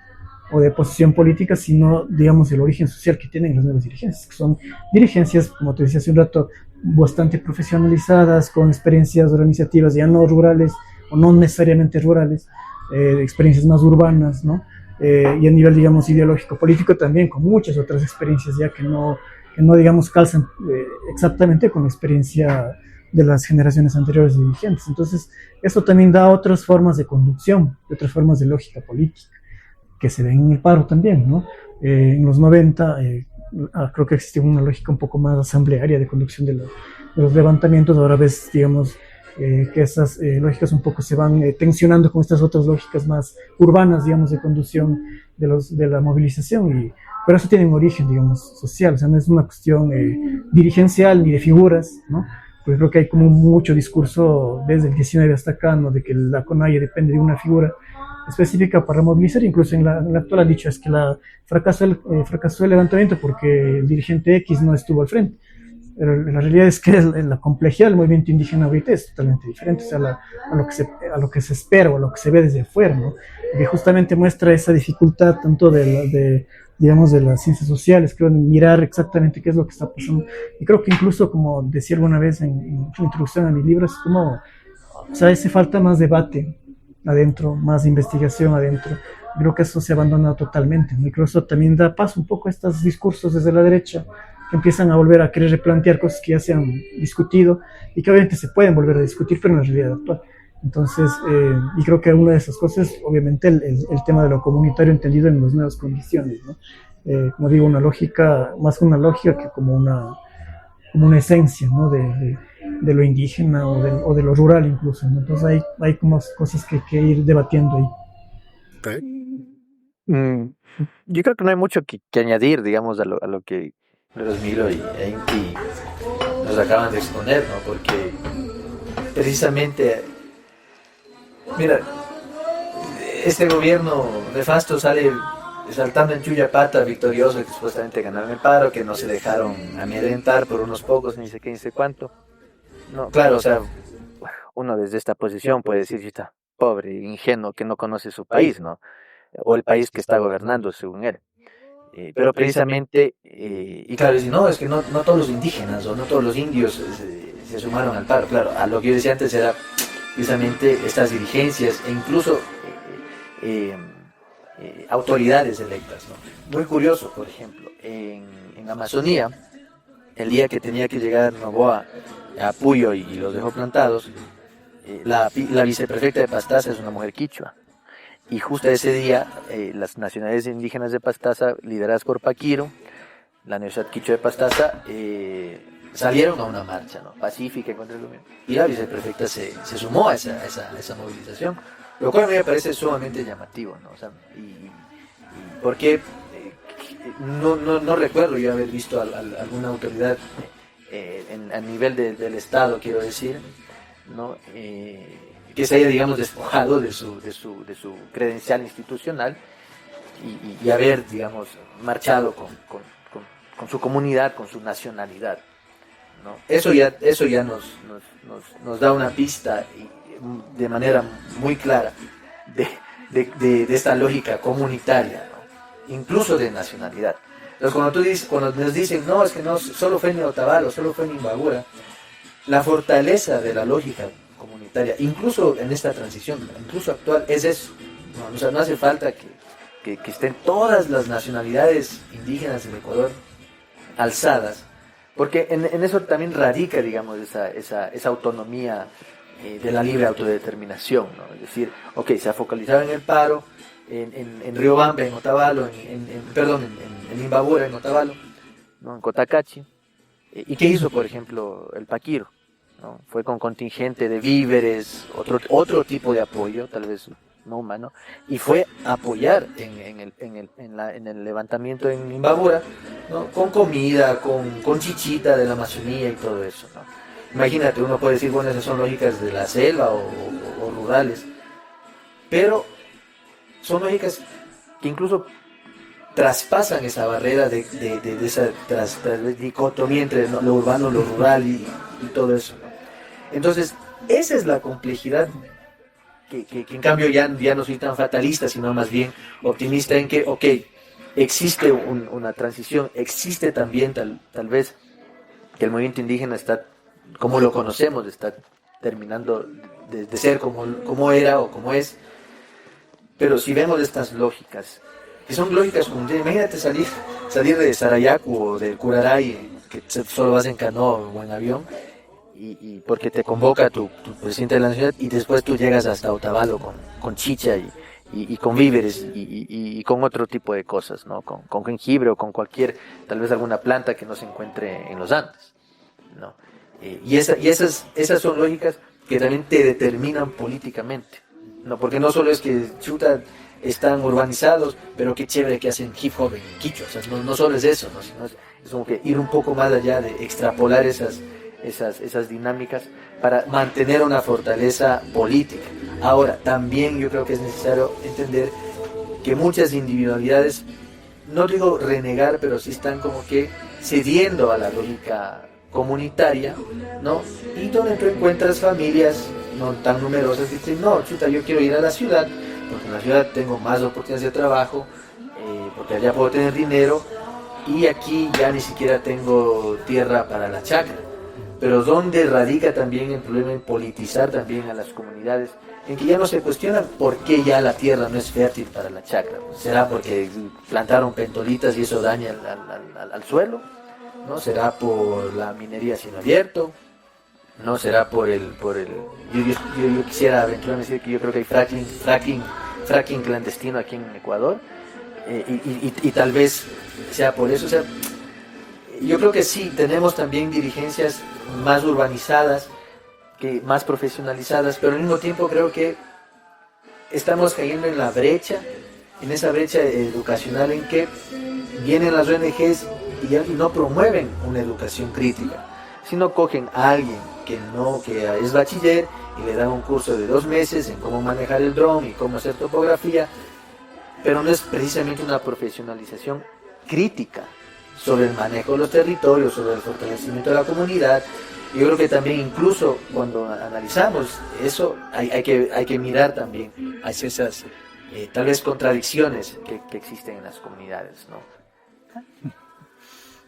o de posición política, sino, digamos, el origen social que tienen las nuevas dirigencias, que son dirigencias, como te decía hace un rato, bastante profesionalizadas, con experiencias organizativas ya no rurales o no necesariamente rurales, experiencias más urbanas, ¿no? Y a nivel, digamos, ideológico político también, con muchas otras experiencias ya que no digamos, calzan exactamente con la experiencia de las generaciones anteriores de dirigentes. Entonces, eso también da otras formas de conducción, otras formas de lógica política, que se ven en el paro también, ¿no? En los 90 creo que existía una lógica un poco más asamblearia de conducción de los levantamientos. Ahora ves, digamos, que esas lógicas un poco se van tensionando con estas otras lógicas más urbanas, digamos, de conducción de la movilización, pero eso tiene un origen, digamos, social. O sea, no es una cuestión dirigencial ni de figuras, ¿no? Porque creo que hay como mucho discurso desde el 19 hasta acá, ¿no? De que la CONAIE depende de una figura específica para movilizar. Incluso en la actual han dicho es que fracasó el levantamiento porque el dirigente X no estuvo al frente. Pero la realidad es que la complejidad del movimiento indígena ahorita es totalmente diferente, o sea, a lo que se espera o a lo que se ve desde afuera, ¿no? Que justamente muestra esa dificultad tanto digamos, de las ciencias sociales, creo, en mirar exactamente qué es lo que está pasando. Y creo que incluso, como decía alguna vez en la introducción a mi libro, es como, o sea, hace falta más debate adentro, más investigación adentro. Creo que eso se ha abandonado totalmente, ¿no? Y creo que eso también da paso un poco a estos discursos desde la derecha, que empiezan a volver a querer replantear cosas que ya se han discutido y que obviamente se pueden volver a discutir, pero en la realidad actual. Entonces, y creo que una de esas cosas, obviamente, el tema de lo comunitario entendido en las nuevas condiciones, ¿no? Como digo, una lógica, más que una lógica que como una esencia, ¿no? De lo indígena o de lo rural incluso, ¿no? Entonces hay como cosas que ir debatiendo ahí. Yo creo que no hay mucho que añadir, digamos, a lo que Luis Milo y Enki nos acaban de exponer, ¿no? Porque precisamente, mira, este gobierno nefasto sale saltando en Chuyapata victorioso, que supuestamente ganaron el paro, que no se dejaron amedrentar por unos pocos, ni sé qué, ni sé cuánto. No, claro, o sea, uno desde esta posición puede decir, "Chuta, pobre, ingenuo, que no conoce su país, ¿no? O el país que está gobernando según él". Pero precisamente, y claro, dicen, no, es que no todos los indígenas o no todos los indios se sumaron al paro. Claro, a lo que yo decía antes era precisamente estas dirigencias e incluso autoridades electas, ¿no? Muy curioso, por ejemplo, en Amazonía, el día que tenía que llegar Noboa a Puyo y los dejó plantados, la viceprefecta de Pastaza es una mujer quichua. Y justo ese día, las nacionalidades indígenas de Pastaza, lideradas por Paquiro, la Universidad Quichua de Pastaza, salieron a una marcha, ¿no? Pacífica contra el gobierno. Y la viceprefecta se sumó a esa movilización, lo cual a mí me parece sumamente llamativo, ¿no? O sea, porque no recuerdo yo haber visto alguna autoridad a nivel del Estado, quiero decir, ¿no? Que se haya, digamos, despojado de su credencial institucional y haber, digamos, marchado con su comunidad, con su nacionalidad, ¿no? Eso ya nos da una pista de manera muy clara de esta lógica comunitaria, ¿no? Incluso de nacionalidad. Entonces, cuando nos dicen, no, es que no solo fue en Otavalo, solo fue en Imbabura, la fortaleza de la lógica comunitaria, incluso en esta transición, incluso actual, es eso, ¿no? O sea, no hace falta que estén todas las nacionalidades indígenas del Ecuador alzadas, porque en eso también radica, digamos, esa autonomía de la libre autodeterminación, ¿no? Es decir, ok, se ha focalizado en el paro, en Riobamba, en Otavalo, en Imbabura, en Otavalo, ¿no? En Cotacachi. ¿Y qué hizo, por ejemplo, el Paquiro? ¿No? Fue con contingente de víveres, otro tipo de apoyo, tal vez no humano, y fue a apoyar en el levantamiento en Imbabura, ¿no? Con comida, con chichita de la Amazonía y todo eso, ¿no? Imagínate, uno puede decir, bueno, esas son lógicas de la selva o rurales, pero son lógicas que incluso traspasan esa barrera de esa dicotomía entre lo urbano, lo rural y todo eso, ¿no? Entonces, esa es la complejidad que en cambio ya no soy tan fatalista, sino más bien optimista en que, ok, existe una transición, existe también tal vez que el movimiento indígena está, como lo conocemos, está terminando de ser como era o como es, pero si vemos estas lógicas, que son lógicas comunitarias, imagínate salir de Sarayaku o del Curaray, que solo vas en canoa o en avión, y porque te convoca tu presidente de la nación, y después tú llegas hasta Otavalo con chicha y con víveres y con otro tipo de cosas, ¿no? Con jengibre o con tal vez alguna planta que no se encuentre en los Andes, ¿no? Y esas son lógicas que también te determinan políticamente, ¿no? Porque no solo es que chuta están urbanizados, pero qué chévere que hacen hip hop en quichua, o sea, no solo es eso, ¿no? Sino es como que ir un poco más allá de extrapolar esas dinámicas para mantener una fortaleza política. Ahora, también yo creo que es necesario entender que muchas individualidades, no digo renegar, pero sí están como que cediendo a la lógica comunitaria, ¿no? Y donde tú encuentras familias no tan numerosas que dicen, no, chuta, yo quiero ir a la ciudad, porque en la ciudad tengo más oportunidades de trabajo, porque allá puedo tener dinero, y aquí ya ni siquiera tengo tierra para la chacra. Pero donde radica también el problema en politizar también a las comunidades, en que ya no se cuestionan por qué ya la tierra no es fértil para la chacra. ¿Será porque plantaron pentolitas y eso daña al suelo? ¿No? ¿Será por la minería a cielo abierto? ¿No? ¿Será por el yo quisiera aventurarme a decir que yo creo que hay fracking clandestino aquí en Ecuador, y tal vez sea por eso. O sea, yo creo que sí, tenemos también dirigencias más urbanizadas, más profesionalizadas, pero al mismo tiempo creo que estamos cayendo en esa brecha educacional en que vienen las ONGs y no promueven una educación crítica, sino cogen a alguien que es bachiller y le dan un curso de 2 meses en cómo manejar el dron y cómo hacer topografía, pero no es precisamente una profesionalización crítica sobre el manejo de los territorios, sobre el fortalecimiento de la comunidad Yo creo que también incluso cuando analizamos eso hay que mirar también hacia esas tal vez contradicciones que existen en las comunidades, ¿no?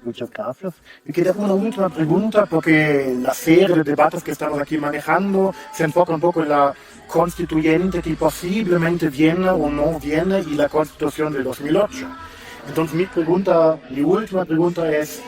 Muchas gracias. Y quería hacer una última pregunta, porque la serie de debates que estamos aquí manejando se enfoca un poco en la constituyente que posiblemente viene o no viene y la constitución de 2008. Entonces mi última pregunta es,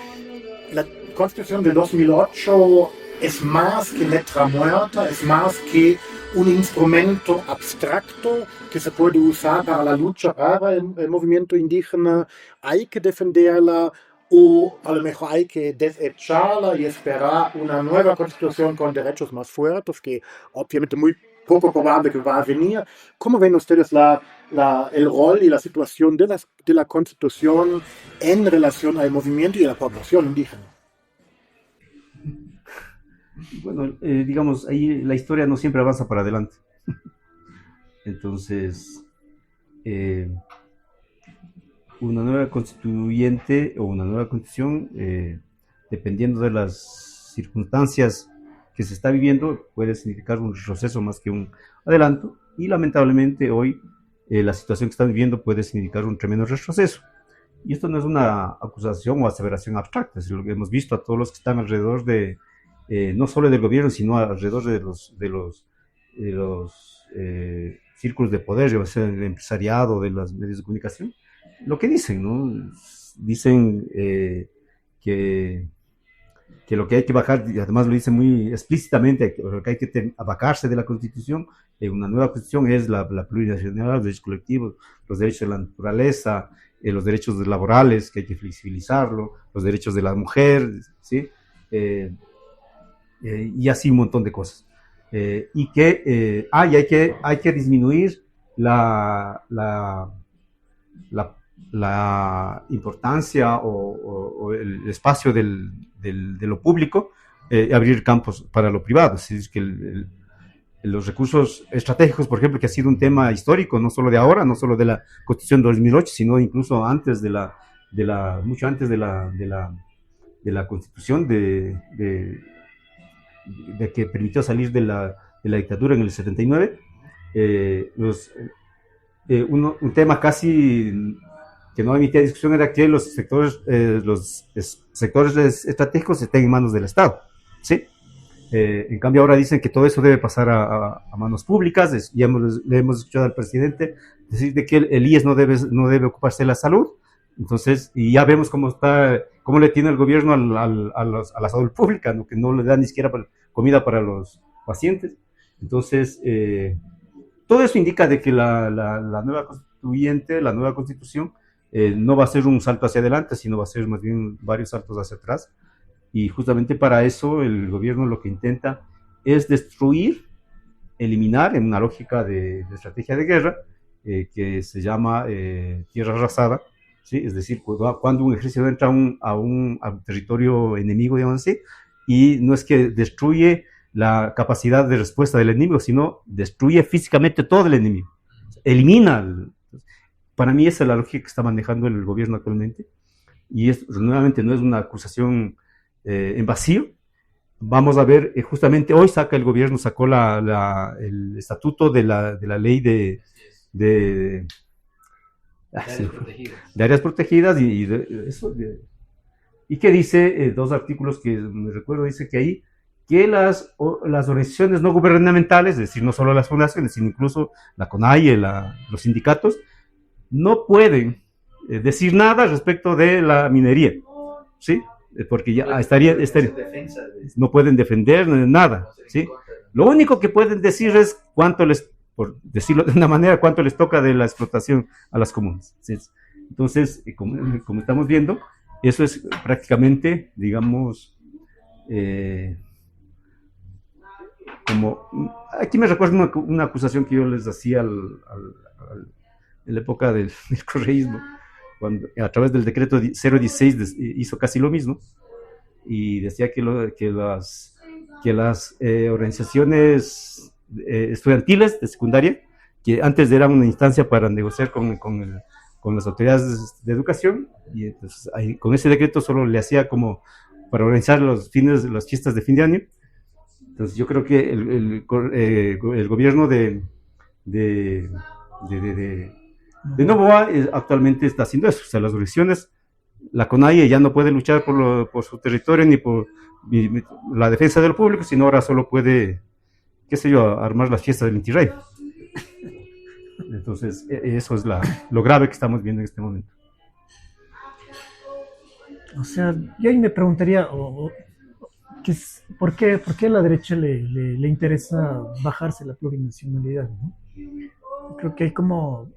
¿la constitución de 2008 es más que letra muerta, es más que un instrumento abstracto que se puede usar para la lucha para el movimiento indígena? ¿Hay que defenderla o a lo mejor hay que desecharla y esperar una nueva constitución con derechos más fuertes, que obviamente muy poco probable que va a venir? ¿Cómo ven ustedes el rol y la situación de la constitución en relación al movimiento y a la población indígena? Bueno, digamos, ahí la historia no siempre avanza para adelante. Entonces, una nueva constituyente o una nueva constitución, dependiendo de las circunstancias que se está viviendo, puede significar un retroceso más que un adelanto, y lamentablemente hoy la situación que están viviendo puede significar un tremendo retroceso. Y esto no es una acusación o aseveración abstracta, es lo que hemos visto a todos los que están alrededor de, no solo del gobierno, sino alrededor de los círculos de poder, ya sea del empresariado, de los medios de comunicación. Lo que dicen, ¿no? Dicen que lo que hay que bajar, y además lo dicen muy explícitamente, lo que hay que abacarse de la Constitución, una nueva Constitución, es la plurinacionalidad, los derechos colectivos, los derechos de la naturaleza, los derechos laborales, que hay que flexibilizarlo, los derechos de la mujer, ¿sí? Y así un montón de cosas. Y que hay que disminuir la importancia o el espacio de lo público, abrir campos para lo privado. Es que los recursos estratégicos, por ejemplo, que ha sido un tema histórico, no solo de ahora, no solo de la Constitución de 2008, sino incluso antes mucho antes de la Constitución de que permitió salir de la dictadura en el 79, un tema casi que no emitía discusión era que los sectores estratégicos estén en manos del Estado, ¿sí? En cambio ahora dicen que todo eso debe pasar a manos públicas. Ya le hemos escuchado al presidente decir de que el IES no debe ocuparse de la salud. Entonces, y ya vemos cómo le tiene el gobierno a la salud pública, ¿no? Que no le da ni siquiera comida para los pacientes. Entonces, todo eso indica de que la nueva constituyente, la nueva constitución, no va a ser un salto hacia adelante, sino va a ser más bien varios saltos hacia atrás. Y justamente para eso el gobierno lo que intenta es destruir, eliminar, en una lógica de estrategia de guerra, que se llama tierra arrasada, ¿sí? Es decir, cuando un ejército entra a un territorio enemigo, digamos así, y no es que destruye la capacidad de respuesta del enemigo, sino destruye físicamente todo el enemigo, elimina. Para mí esa es la lógica que está manejando el gobierno actualmente, y nuevamente no es una acusación en vacío. Vamos a ver, justamente hoy el gobierno sacó el estatuto de la ley de áreas protegidas y que dice, dos artículos que me recuerdo, dice que ahí que las organizaciones no gubernamentales, es decir, no solo las fundaciones, sino incluso la CONAIE, los sindicatos, no pueden decir nada respecto de la minería, ¿sí? Porque ya no pueden defender nada, ¿sí? Lo único que pueden decir es por decirlo de una manera, cuánto les toca de la explotación a las comunas, ¿sí? Entonces, como estamos viendo, eso es prácticamente, digamos, aquí me recuerdo una acusación que yo les hacía en la época del correísmo, cuando a través del decreto 016 hizo casi lo mismo, y decía que las organizaciones estudiantiles de secundaria, que antes eran una instancia para negociar con las autoridades de educación, y entonces con ese decreto solo le hacía como para organizar las fiestas de fin de año. Entonces yo creo que el gobierno de Noboa actualmente está haciendo eso. O sea, las organizaciones, la CONAIE ya no puede luchar por su territorio ni por la defensa del público, sino ahora solo puede, qué sé yo, armar las fiestas del Inti Raymi. Entonces eso es lo grave que estamos viendo en este momento. O sea, yo ahí me preguntaría, ¿por qué a la derecha le interesa bajarse la plurinacionalidad, ¿no? Creo que hay como,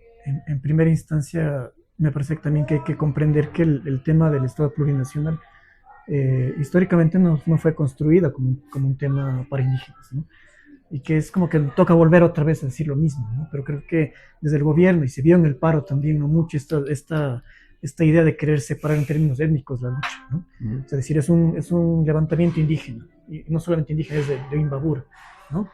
en primera instancia, me parece que también que hay que comprender que el tema del Estado plurinacional históricamente no fue construida como un tema para indígenas, ¿no? Y que es como que toca volver otra vez a decir lo mismo, ¿no? Pero creo que desde el gobierno, y se vio en el paro también, ¿no? Mucho esta idea de querer separar en términos étnicos la lucha, ¿no? Es decir, es un levantamiento indígena, y no solamente indígena, es de Imbabura, ¿no?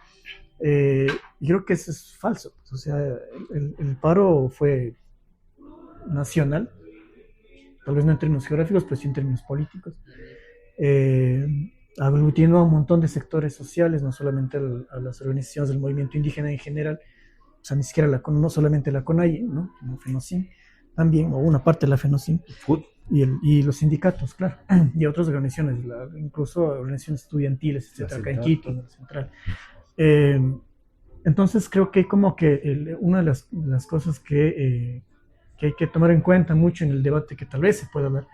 Y creo que eso es falso, pues. O sea, el paro fue nacional, tal vez no en términos geográficos, pero sí en términos políticos, aglutinó a un montón de sectores sociales, no solamente a las organizaciones del movimiento indígena en general, o sea, ni siquiera no solamente la CONAIE, ¿no? Como FENOCIN, también, o una parte de la FENOCIN, y los sindicatos, claro, y otras organizaciones, incluso organizaciones estudiantiles, etcétera, acá en Quito, en la central. Entonces creo que como que una de las cosas que hay que tomar en cuenta mucho en el debate que tal vez se pueda hablar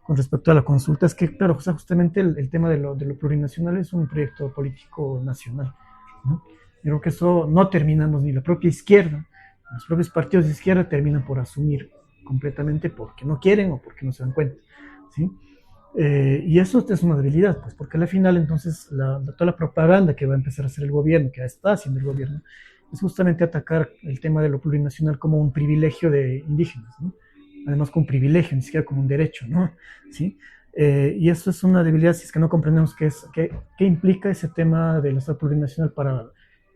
con respecto a la consulta es que, claro, o sea, justamente el tema de lo plurinacional es un proyecto político nacional, ¿no? Yo creo que eso no terminamos, ni la propia izquierda, los propios partidos de izquierda terminan por asumir completamente porque no quieren o porque no se dan cuenta, ¿sí? Y eso es una debilidad, pues, porque al final entonces toda la propaganda que va a empezar a hacer el gobierno, que ya está haciendo el gobierno, es justamente atacar el tema de lo plurinacional como un privilegio de indígenas, ¿no? Además como un privilegio, ni siquiera como un derecho, ¿no? ¿Sí? Y eso es una debilidad si es que no comprendemos qué implica ese tema del Estado plurinacional para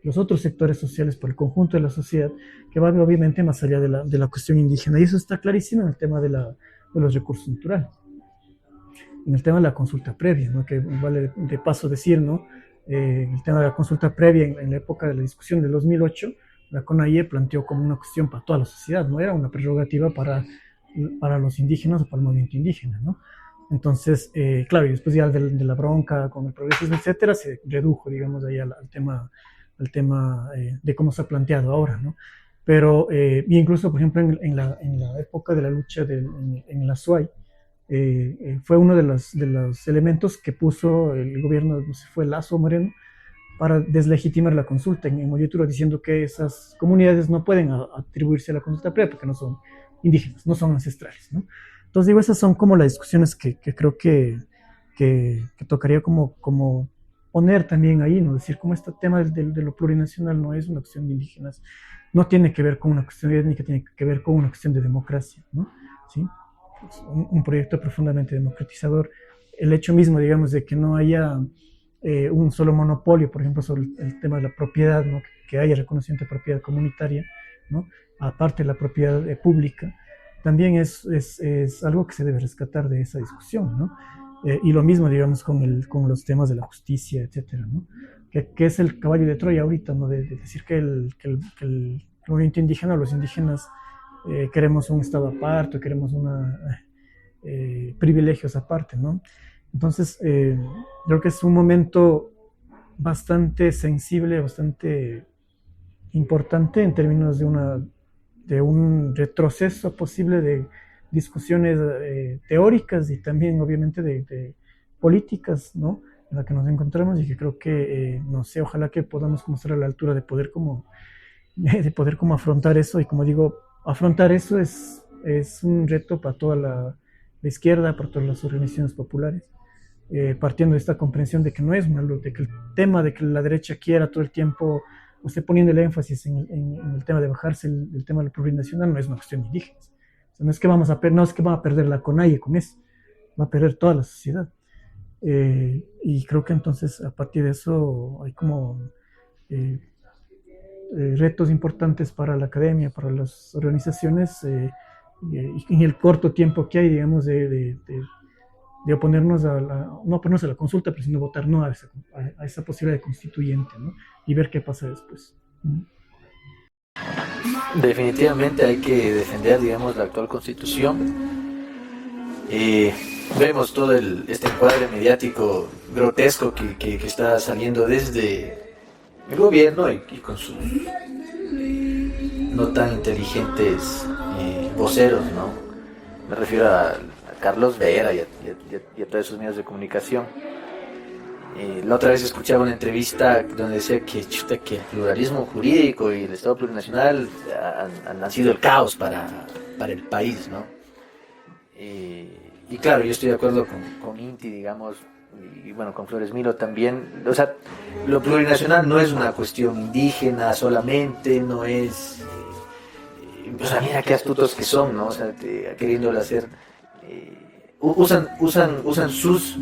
los otros sectores sociales, para el conjunto de la sociedad, que va obviamente más allá de la cuestión indígena. Y eso está clarísimo en el tema de los recursos naturales. En el tema de la consulta previa, ¿no? Que vale de paso decir, ¿no? El tema de la consulta previa en la época de la discusión del 2008, la CONAIE planteó como una cuestión para toda la sociedad, no era una prerrogativa para los indígenas o para el movimiento indígena, ¿no? Entonces, claro, y después ya de la bronca con el progresismo, etcétera, se redujo, digamos, ahí al tema de cómo se ha planteado ahora, ¿no? Pero, y incluso, por ejemplo, en la época de la lucha en la SUAY, fue uno de los elementos que puso el gobierno, no sé, fue Lazo Moreno, para deslegitimar la consulta en Moyoturo, diciendo que esas comunidades no pueden atribuirse a la consulta previa porque no son indígenas, no son ancestrales, ¿no? Entonces digo, esas son como las discusiones que creo que tocaría como poner también ahí, ¿no? Decir, como este tema de lo plurinacional no es una cuestión de indígenas, no tiene que ver con una cuestión étnica, tiene que ver con una cuestión de democracia, ¿no? ¿Sí? Un proyecto profundamente democratizador. El hecho mismo, digamos, de que no haya un solo monopolio, por ejemplo, sobre el tema de la propiedad, ¿no? Que haya reconocimiento de propiedad comunitaria, ¿no? Aparte de la propiedad pública, también es algo que se debe rescatar de esa discusión, ¿no? Y lo mismo, digamos, con los temas de la justicia, etcétera, ¿no? Que es el caballo de Troya ahorita, ¿no? De decir que el movimiento indígena, los indígenas, queremos un estado aparte, queremos privilegios aparte, ¿no? Entonces, creo que es un momento bastante sensible, bastante importante en términos de un retroceso posible de discusiones teóricas y también, obviamente, de políticas, ¿no? En la que nos encontramos y que creo que, no sé, ojalá que podamos como estar a la altura de poder como afrontar eso. Y como digo, afrontar eso es un reto para toda la izquierda, para todas las organizaciones populares, partiendo de esta comprensión de que no es una lucha, de que el tema de que la derecha quiera todo el tiempo, o esté poniendo el énfasis en el tema de bajarse el tema de la plurinacional, no es una cuestión de indígenas. O sea, no es que va a perder la CONAIE con eso, va a perder toda la sociedad. Y creo que entonces a partir de eso hay como retos importantes para la academia, para las organizaciones, y en el corto tiempo que hay, digamos, de de oponernos no oponernos a la consulta, pero sino votar no a esa posibilidad de constituyente, ¿no? Y ver qué pasa después. Definitivamente hay que defender, digamos, la actual constitución. Vemos todo este encuadre mediático grotesco que está saliendo desde el gobierno y con sus no tan inteligentes voceros, ¿no? Me refiero a Carlos Vera y a todos esos medios de comunicación. La otra vez escuchaba una entrevista donde decía que el pluralismo jurídico y el Estado plurinacional han sido el caos para el país, ¿no? Y claro, yo estoy de acuerdo con Inti, digamos, y bueno, con Flores Milo también. O sea, lo plurinacional no es una cuestión indígena solamente, no es... o sea, mira qué astutos que son, ¿no? O sea, queriéndolo hacer... usan sus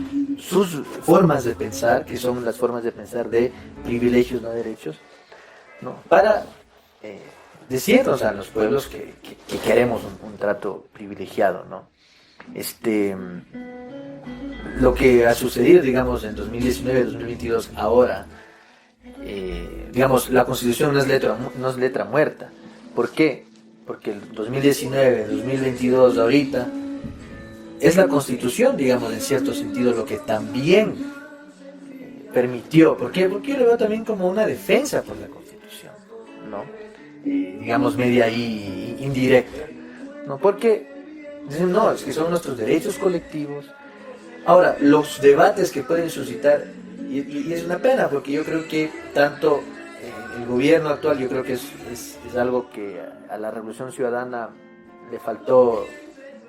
formas de pensar, que son las formas de pensar de privilegios, no derechos, ¿no? Para decirnos a los pueblos que queremos un trato privilegiado, ¿no? Lo que ha sucedido, digamos, en 2019, 2022, ahora, digamos, la Constitución no es letra muerta. ¿Por qué? Porque el 2019, 2022, ahorita, es la Constitución, digamos, en cierto sentido, lo que también permitió. ¿Por qué? Porque yo lo veo también como una defensa por la Constitución, ¿no? Digamos, media ahí indirecta, ¿no? Porque dicen, no, es que son nuestros derechos colectivos. Ahora, los debates que pueden suscitar, y es una pena, porque yo creo que tanto el gobierno actual, yo creo que es algo que a la Revolución Ciudadana le faltó,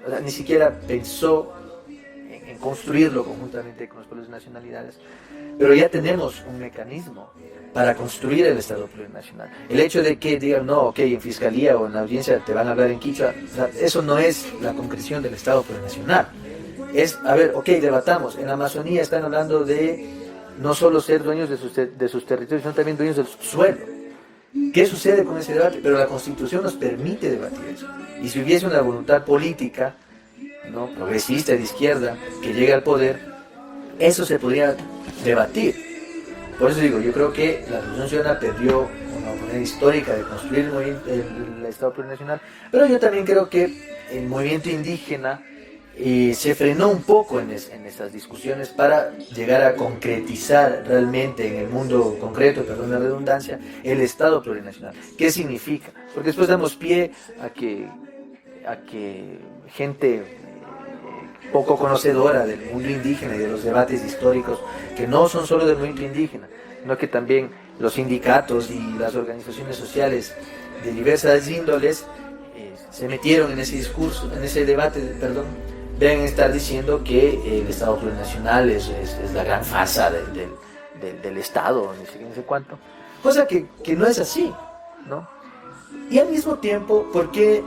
o sea, ni siquiera pensó en construirlo conjuntamente con los pueblos y nacionalidades, pero ya tenemos un mecanismo para construir el Estado plurinacional. El hecho de que digan, no, ok, en fiscalía o en la audiencia te van a hablar en quichua, o sea, eso no es la concreción del Estado plurinacional. Es, a ver, ok, debatamos. En la Amazonía están hablando de no solo ser dueños de sus territorios, sino también dueños del suelo. ¿Qué sucede con ese debate? Pero la Constitución nos permite debatir eso. Y si hubiese una voluntad política, ¿no?, progresista, de izquierda, que llegue al poder, eso se podría debatir. Por eso digo, yo creo que la Revolución Ciudadana perdió una oportunidad histórica de construir el Estado plurinacional, pero yo también creo que el movimiento indígena se frenó un poco en esas discusiones para llegar a concretizar realmente en el mundo concreto, perdón la redundancia, el Estado plurinacional. ¿Qué significa? Porque después damos pie a que gente poco conocedora del mundo indígena y de los debates históricos, que no son solo del movimiento indígena, sino que también los sindicatos y las organizaciones sociales de diversas índoles se metieron en ese discurso, en ese debate, deben estar diciendo que el Estado plurinacional es la gran farsa del Estado, no sé cuánto, cosa que no es así, ¿no? Y al mismo tiempo, porque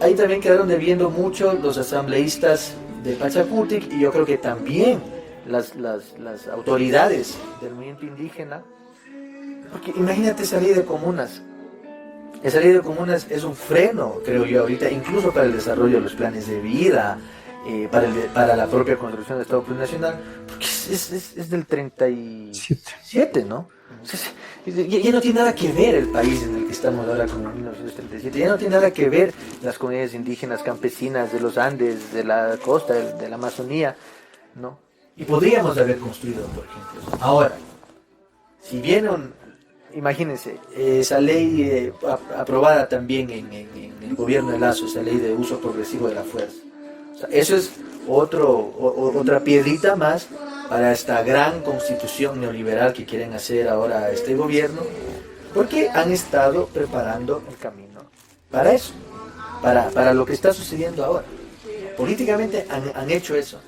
ahí también quedaron debiendo mucho los asambleístas de Pachacutic, y yo creo que también las autoridades del movimiento indígena, porque imagínate esa ley de comunas. Esa ley de comunas es un freno, creo yo, ahorita, incluso para el desarrollo de los planes de vida, para la propia construcción del Estado plurinacional, porque es del 37, ¿no? Ya no tiene nada que ver el país en el que estamos ahora con 1937, ya no tiene nada que ver las comunidades indígenas campesinas de los Andes, de la costa, de la Amazonía, ¿no? Y podríamos haber construido, por ejemplo. Ahora, si vieron, imagínense, esa ley aprobada también en el gobierno de Lazo, esa ley de uso progresivo de la fuerza. O sea, eso es otra piedrita más para esta gran constitución neoliberal que quieren hacer ahora este gobierno, porque han estado preparando el camino para eso, para lo que está sucediendo ahora. Políticamente han hecho eso.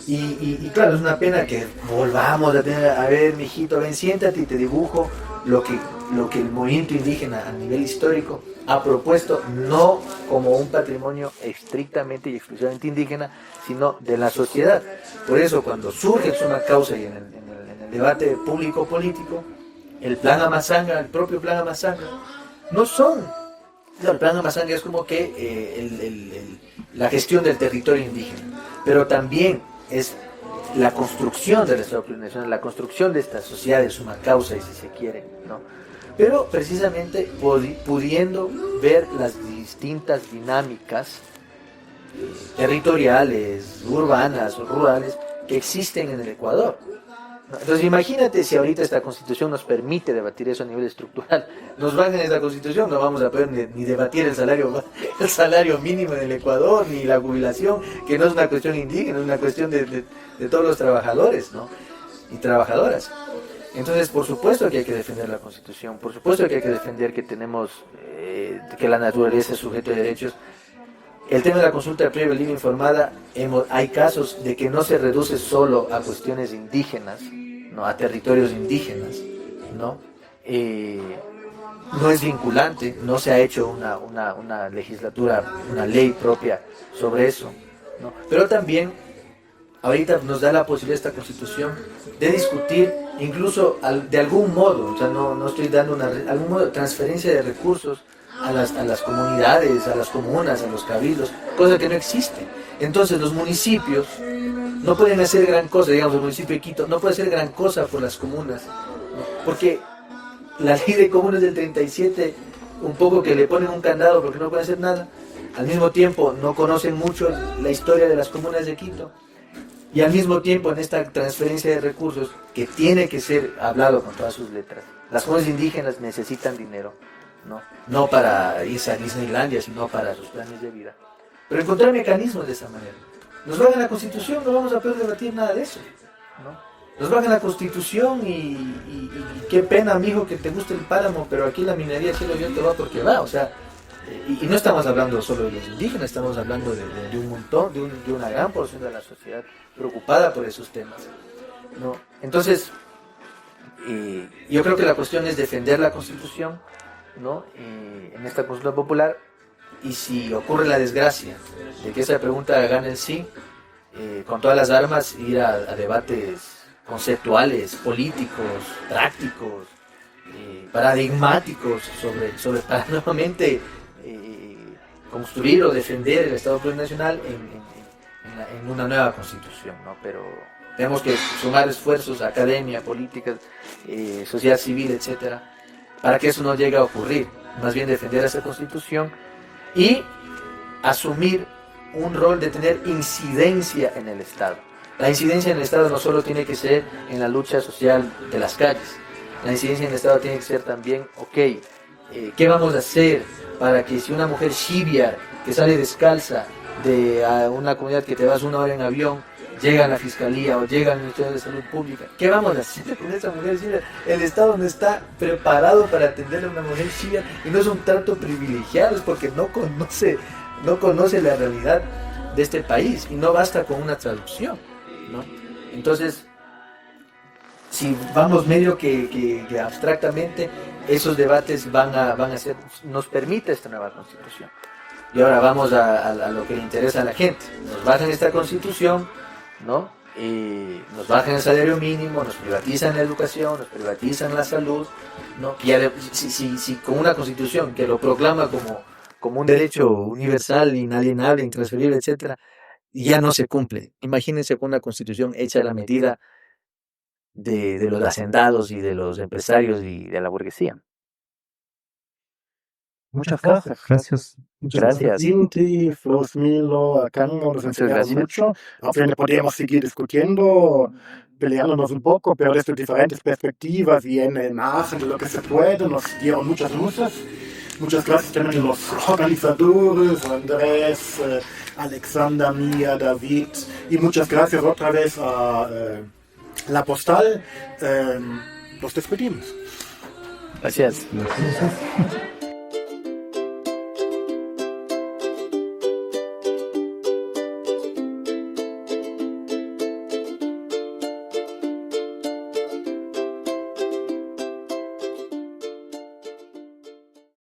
Y claro, es una pena que volvamos a tener, a ver, mijito, ven, siéntate y te dibujo lo que el movimiento indígena a nivel histórico ha propuesto, no como un patrimonio estrictamente y exclusivamente indígena, sino de la sociedad. Por eso, cuando surge el suma causa y en el debate público-político, el plan Amazanga, el propio plan Amazanga, no son... No, el plan Amazanga es como que la gestión del territorio indígena, pero también es la construcción del Estado plurinacional, la construcción de esta sociedad de suma causa, y si se quiere, ¿no? Pero precisamente pudiendo ver las distintas dinámicas territoriales, urbanas o rurales que existen en el Ecuador, ¿no? Entonces imagínate si ahorita esta Constitución nos permite debatir eso a nivel estructural. Nos bajan esta Constitución, no vamos a poder ni debatir el salario mínimo en el Ecuador, ni la jubilación, que no es una cuestión indígena, es una cuestión de todos los trabajadores, ¿no? Y trabajadoras. Entonces, por supuesto que hay que defender la Constitución, por supuesto que hay que defender que tenemos, que la naturaleza es sujeto de derechos. El tema de la consulta previa libre informada, hay casos de que no se reduce solo a cuestiones indígenas, ¿no? A territorios indígenas, ¿no? No es vinculante, no se ha hecho una legislatura, una ley propia sobre eso, ¿no? Pero también ahorita nos da la posibilidad esta Constitución de discutir incluso de algún modo, o sea, no estoy dando algún modo de transferencia de recursos a las comunidades, a las comunas, a los cabildos, cosa que no existe. Entonces los municipios no pueden hacer gran cosa, digamos el municipio de Quito no puede hacer gran cosa por las comunas, ¿no? Porque la ley de comunas del 37, un poco que le ponen un candado porque no pueden hacer nada, al mismo tiempo no conocen mucho la historia de las comunas de Quito, y al mismo tiempo en esta transferencia de recursos que tiene que ser hablado con todas sus letras, las comunidades indígenas necesitan dinero, no para irse a Disneylandia, sino para sus planes de vida. Pero encontrar mecanismos de esa manera. Nos bajan la Constitución, no vamos a poder debatir nada de eso, ¿no? Nos bajan la Constitución y qué pena, amigo, que te guste el páramo, pero aquí la minería cielo abierto va porque va, o sea, y no estamos hablando solo de los indígenas, estamos hablando de un montón, de una gran porción de la sociedad preocupada por esos temas, ¿no? Entonces, yo creo que la cuestión es defender la Constitución, ¿no? En esta consulta popular, y si ocurre la desgracia de que esa pregunta gane el sí, con todas las armas ir a debates conceptuales, políticos, prácticos, paradigmáticos sobre para nuevamente construir o defender el Estado plurinacional en una nueva Constitución, ¿no? Pero tenemos que sumar esfuerzos, academia, políticas, sociedad civil, etcétera, para que eso no llegue a ocurrir. Más bien defender esa Constitución y asumir un rol de tener incidencia en el Estado. La incidencia en el Estado no solo tiene que ser en la lucha social de las calles, la incidencia en el Estado tiene que ser también, ¿qué vamos a hacer para que si una mujer shibia que sale descalza de una comunidad que te vas 1 hora en avión, llega a la Fiscalía o llega al Ministerio de Salud Pública, ¿qué vamos a hacer con esa mujer shibia? El Estado no está preparado para atender a una mujer shibia y no es un trato privilegiado, es porque no conoce la realidad de este país y no basta con una traducción, ¿no? Entonces, si vamos medio que abstractamente, esos debates van a ser, nos permite esta nueva Constitución. Y ahora vamos a lo que le interesa a la gente. Nos bajan esta Constitución, ¿no? Nos bajan el salario mínimo, nos privatizan la educación, nos privatizan la salud, ¿no? Y si con una Constitución que lo proclama como un derecho universal, inalienable, intransferible, etcétera, ya no se cumple. Imagínense con una Constitución hecha a la medida de los hacendados y de los empresarios y de la burguesía. Muchas gracias. Gracias. Muchas Gracias. Inti, Flos Milo, Cango, nos enseñaron gracias. mucho. Auf jeden Fall podríamos seguir discutiendo, peleándonos un poco, pero desde diferentes perspectivas y en el margen de lo que se puede, nos dieron muchas luces. Muchas gracias también a los organizadores, Andrés, Alexander, Mia, David, y muchas gracias otra vez a La Postal. Nos despedimos. Gracias. Gracias.